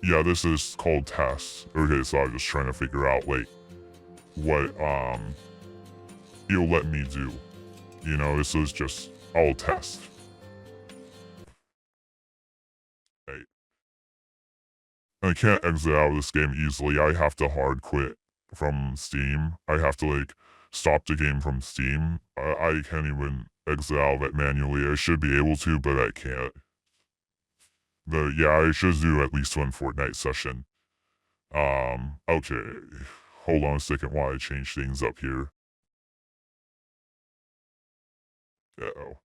yeah, this is called tests. Okay, so I'm just trying to figure out, like, what, it'll let me do. You know, this is just all test. Right. I can't exit out of this game easily. I have to hard quit from Steam. I have to, like, stop the game from Steam. I can't even exit out of it manually. I should be able to, but I can't. But yeah, I should do at least one Fortnite session. Okay. Hold on a second while I change things up here. Uh-oh.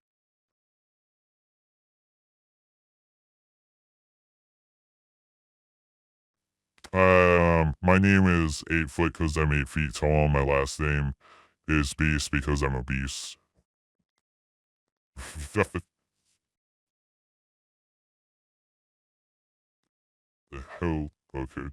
My name is 8 foot because I'm 8 feet tall. My last name is Beast because I'm a beast. The hell? Okay.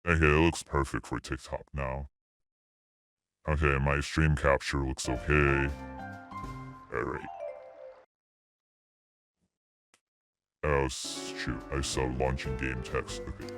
Okay, it looks perfect for TikTok now. Okay, my stream capture looks okay. Alright. Oh, shoot. I saw launching game text. Okay.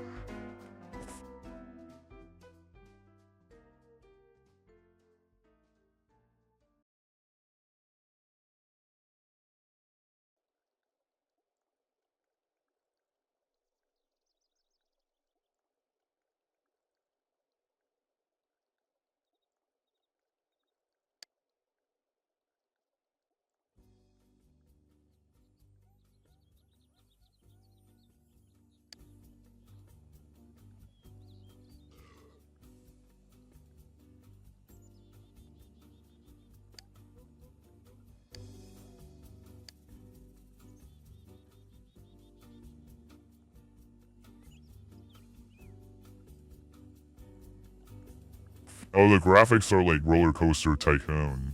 Oh, the graphics are like Roller Coaster Tycoon.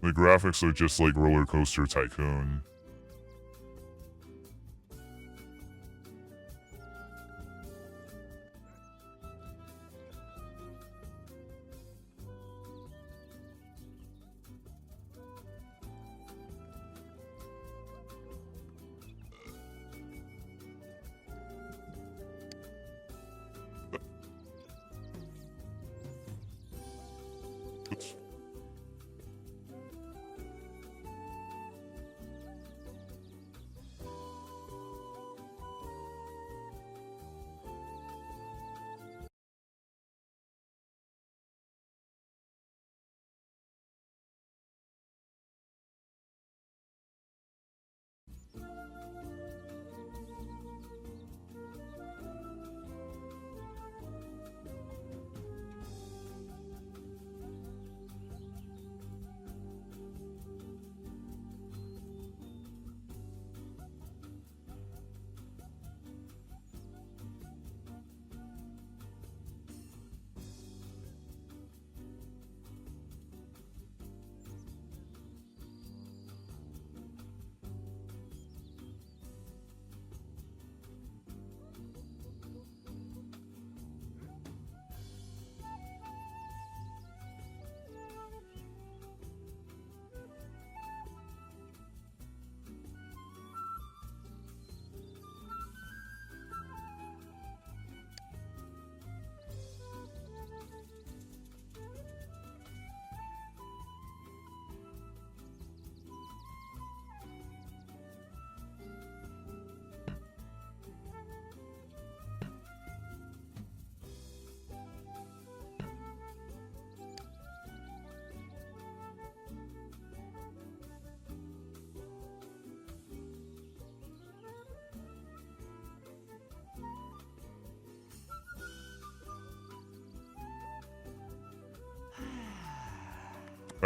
The graphics are just like Roller Coaster Tycoon.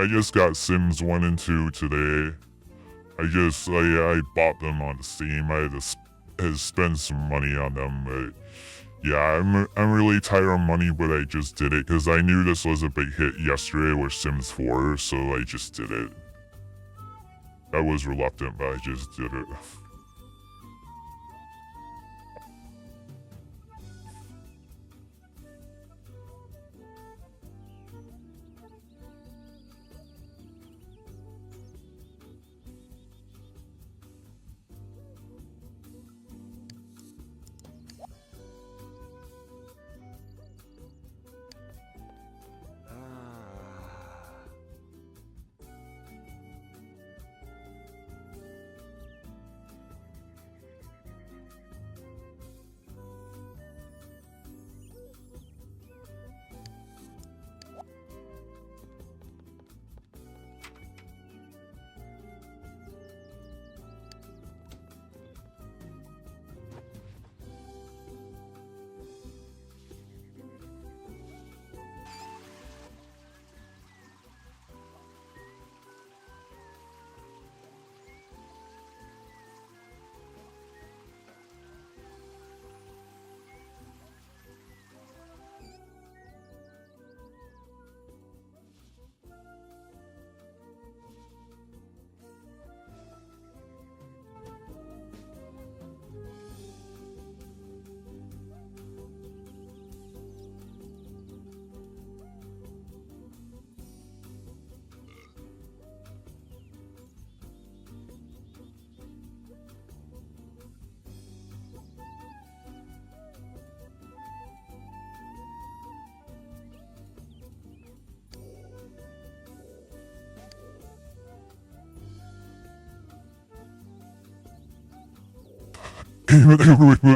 I just got Sims 1 and 2 today. I bought them on Steam. I had to spend some money on them, but yeah, I'm really tight on money, but I just did it because I knew this was a big hit yesterday with Sims 4, so I just did it. I was reluctant, but I just did it.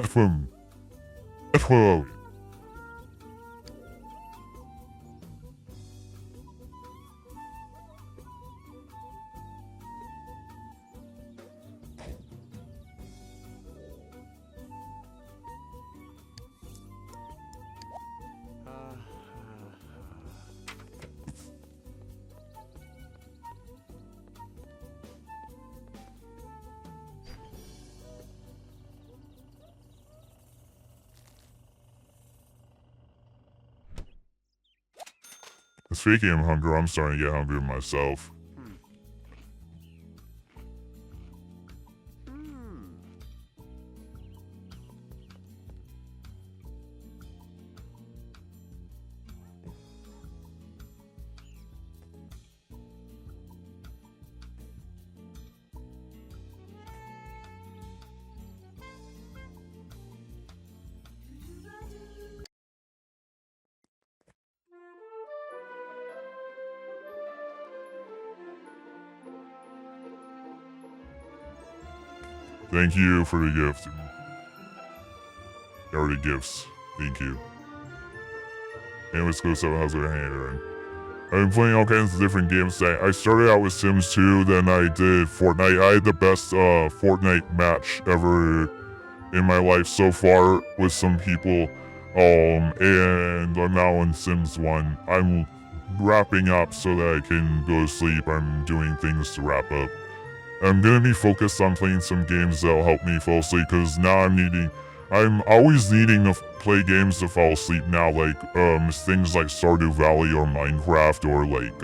From F-O. Speaking of hunger, I'm starting to get hungry myself. Thank you for the gift. Or the gifts. Thank you. And let's go so how's it hanging? I've been playing all kinds of different games today. I started out with Sims 2, then I did Fortnite. I had the best Fortnite match ever in my life so far with some people. And I'm now in Sims 1. I'm wrapping up so that I can go to sleep. I'm doing things to wrap up. I'm gonna be focused on playing some games that'll help me fall asleep, because now I'm always needing to play games to fall asleep now, like things like Stardew Valley or Minecraft or like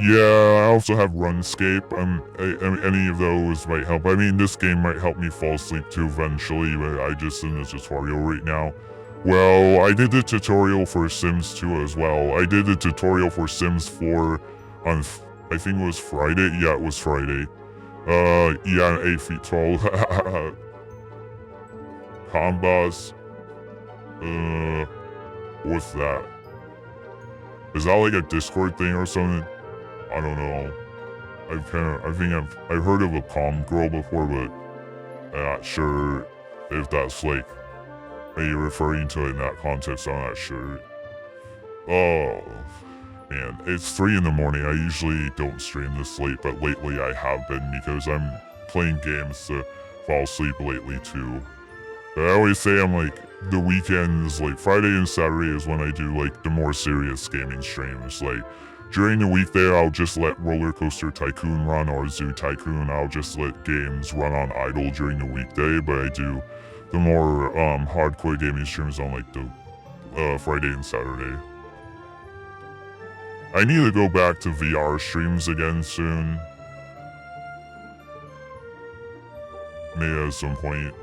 yeah, I also have RuneScape. Any of those might help. I mean, this game might help me fall asleep too eventually, but I just in the tutorial right now. Well, I did the tutorial for Sims 2 as well. I did the tutorial for Sims 4 on I think it was Friday. Yeah, it was Friday. Yeah, 8 feet tall. Combos. What's that? Is that like a Discord thing or something? I don't know. I've heard of a calm girl before, but I'm not sure if that's like, are you referring to it in that context? I'm not sure. Oh. Man, it's 3 in the morning. I usually don't stream this late, but lately I have been because I'm playing games to fall asleep lately too. But I always say I'm like the weekends, like Friday and Saturday is when I do like the more serious gaming streams. Like during the weekday, I'll just let Roller Coaster Tycoon run or Zoo Tycoon. I'll just let games run on idle during the weekday, but I do the more hardcore gaming streams on like the Friday and Saturday. I need to go back to VR streams again soon. Maybe at some point.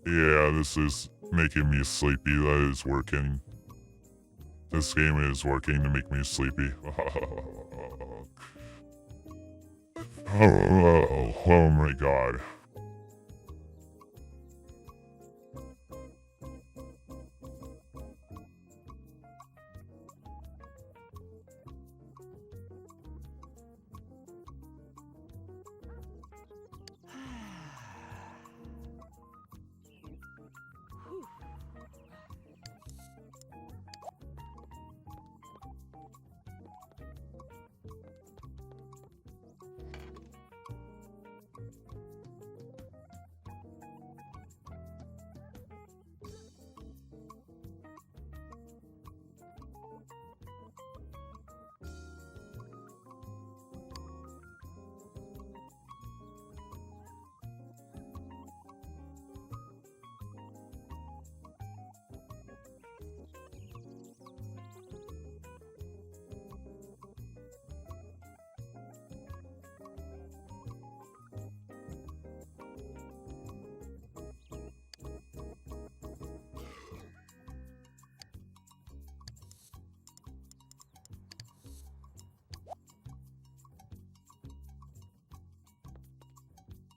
Yeah, this is making me sleepy. That is working. This game is working to make me sleepy. Oh my god.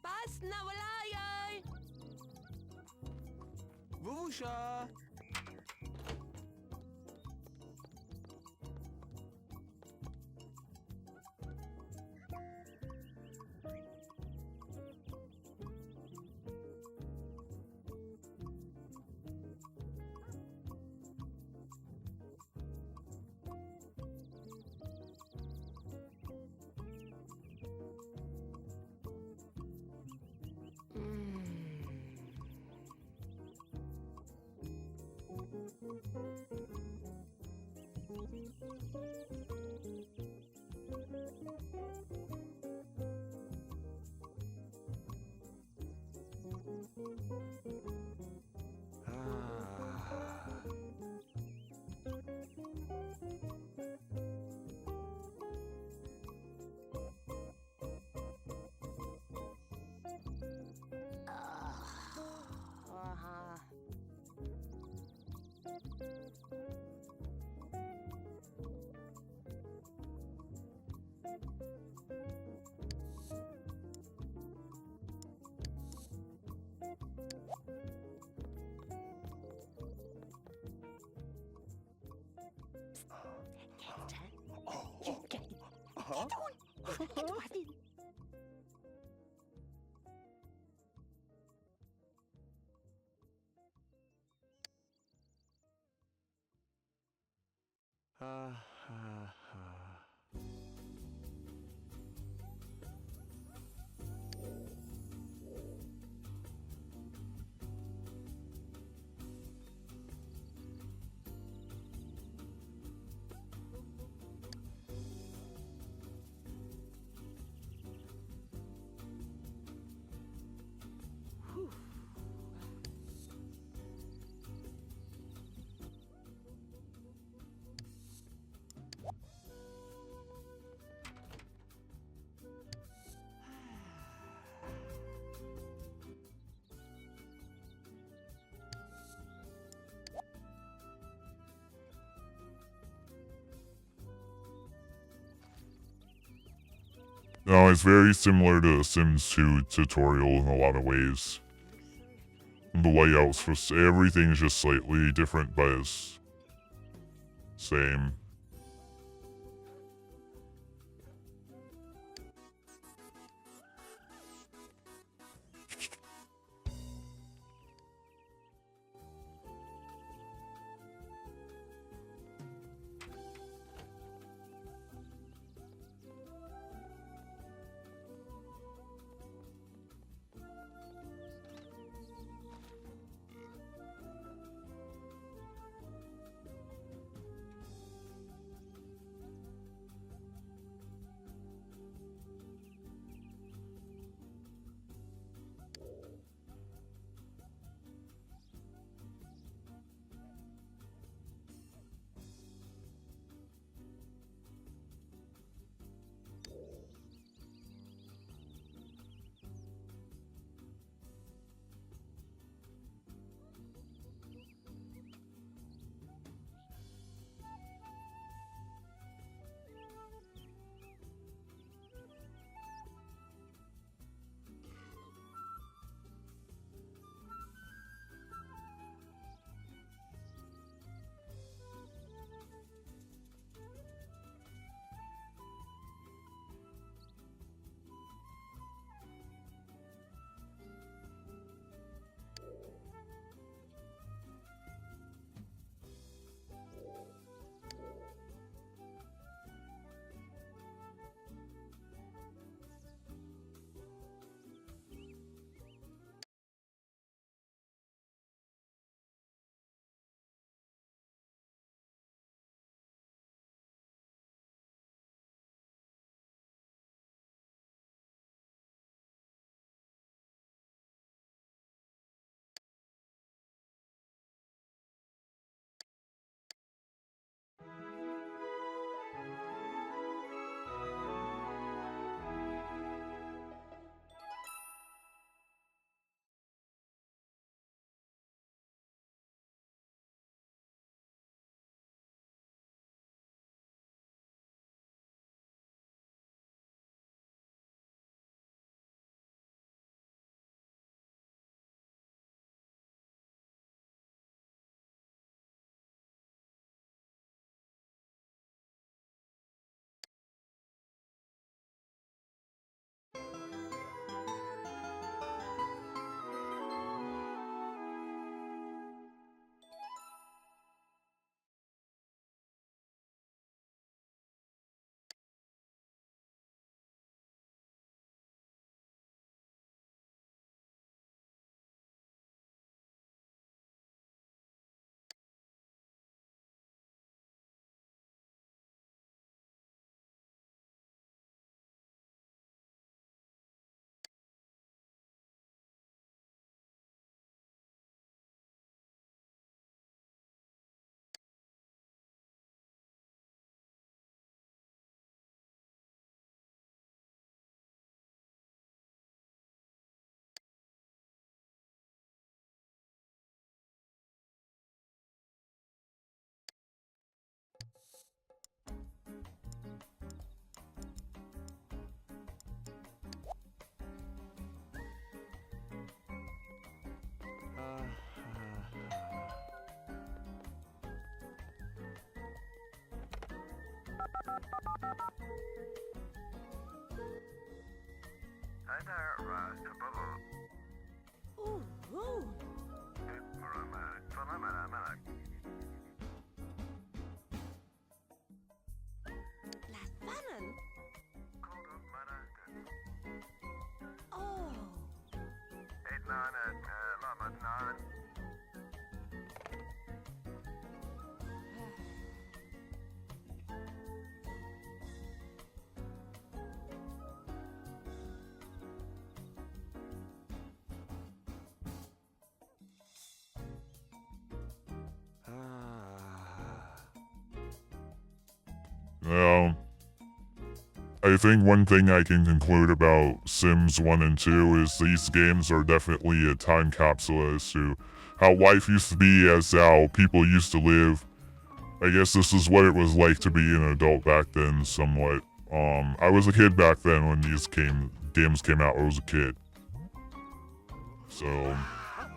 Pas na wala yay! Vuvusha! Ah. Uh-huh. Huh? Ah, ah, ah. No, it's very similar to the Sims 2 tutorial in a lot of ways. The layouts for everything's just slightly different, but it's same. Oeh, oeh. Laat pannen. Oh. Well, I think one thing I can conclude about Sims 1 and 2 is these games are definitely a time capsule as to how life used to be, as how people used to live. I guess this is what it was like to be an adult back then, somewhat. I was a kid back then when these games came out. I was a kid. So,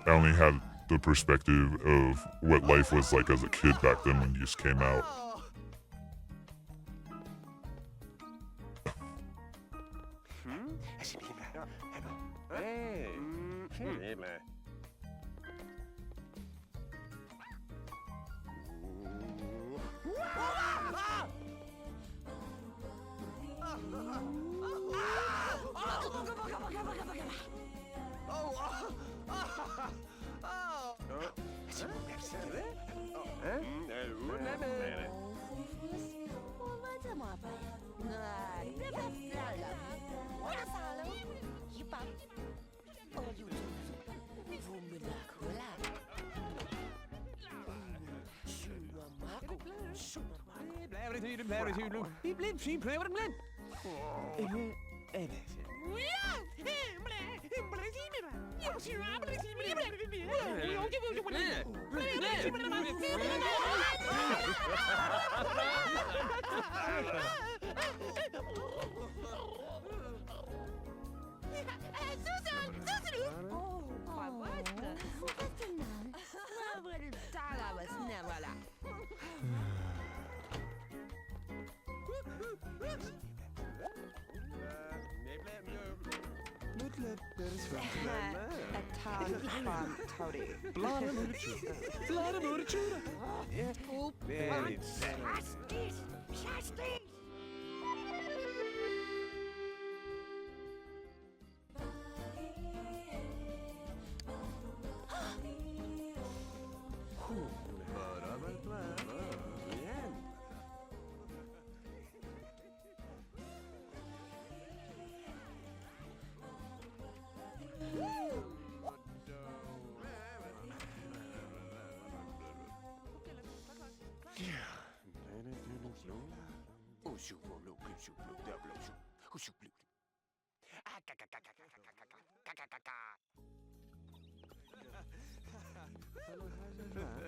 I only had the perspective of what life was like as a kid back then when these came out.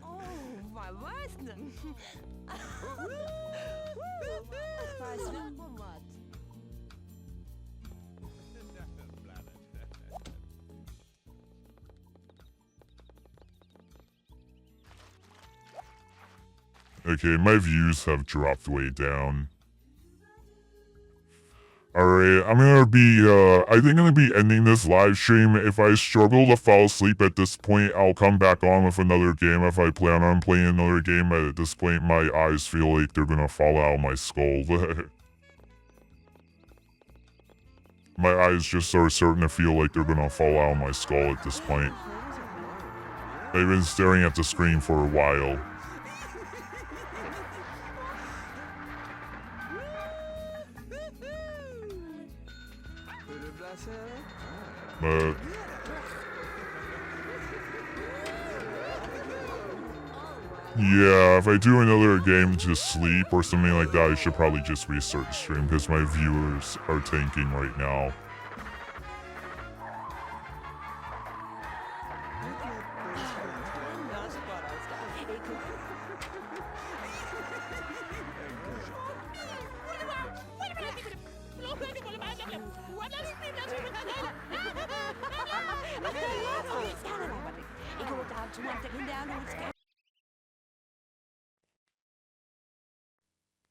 Oh, waar was het? Waar is het? Wat? Okay, my views have dropped way down. Alright, I think I'm gonna be ending this live stream. If I struggle to fall asleep at this point, I'll come back on with another game. If I plan on playing another game, at this point, my eyes feel like they're gonna fall out of my skull. My eyes just are starting to feel like they're gonna fall out of my skull at this point. I've been staring at the screen for a while. But yeah, if I do another game to sleep or something like that, I should probably just restart the stream because my viewers are tanking right now.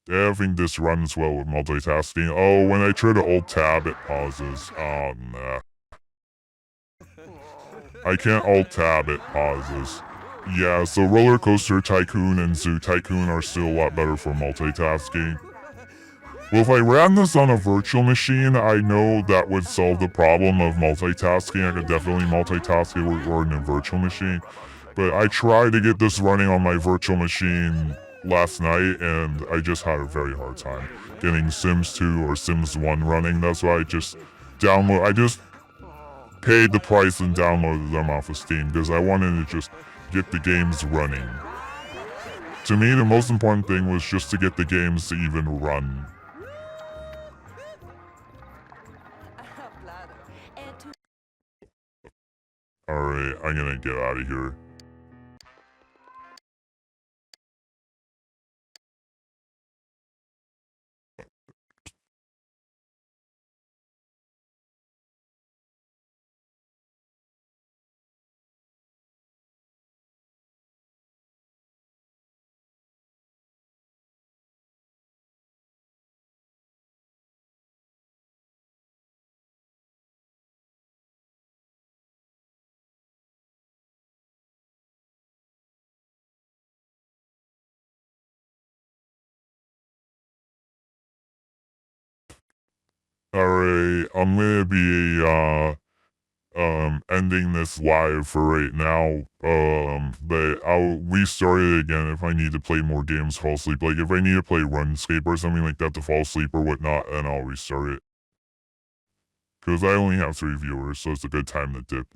I think this runs well with multitasking. Oh, when I try to Alt-Tab, it pauses. Oh, nah. I can't Alt-Tab, it pauses. Yeah, so Roller Coaster Tycoon and Zoo Tycoon are still a lot better for multitasking. Well, if I ran this on a virtual machine, I know that would solve the problem of multitasking. I could definitely multitask it or in a virtual machine. But I tried to get this running on my virtual machine last night, and I just had a very hard time getting Sims 2 or Sims 1 running. That's why I just paid the price and downloaded them off of Steam, because I wanted to just get the games running. To me, the most important thing was just to get the games to even run. Alright, I'm gonna get out of here. Alright, I'm gonna be, ending this live for right now. But I'll restart it again if I need to play more games to fall asleep. Like, if I need to play RuneScape or something like that to fall asleep or whatnot, then I'll restart it. Because I only have 3 viewers, so it's a good time to dip.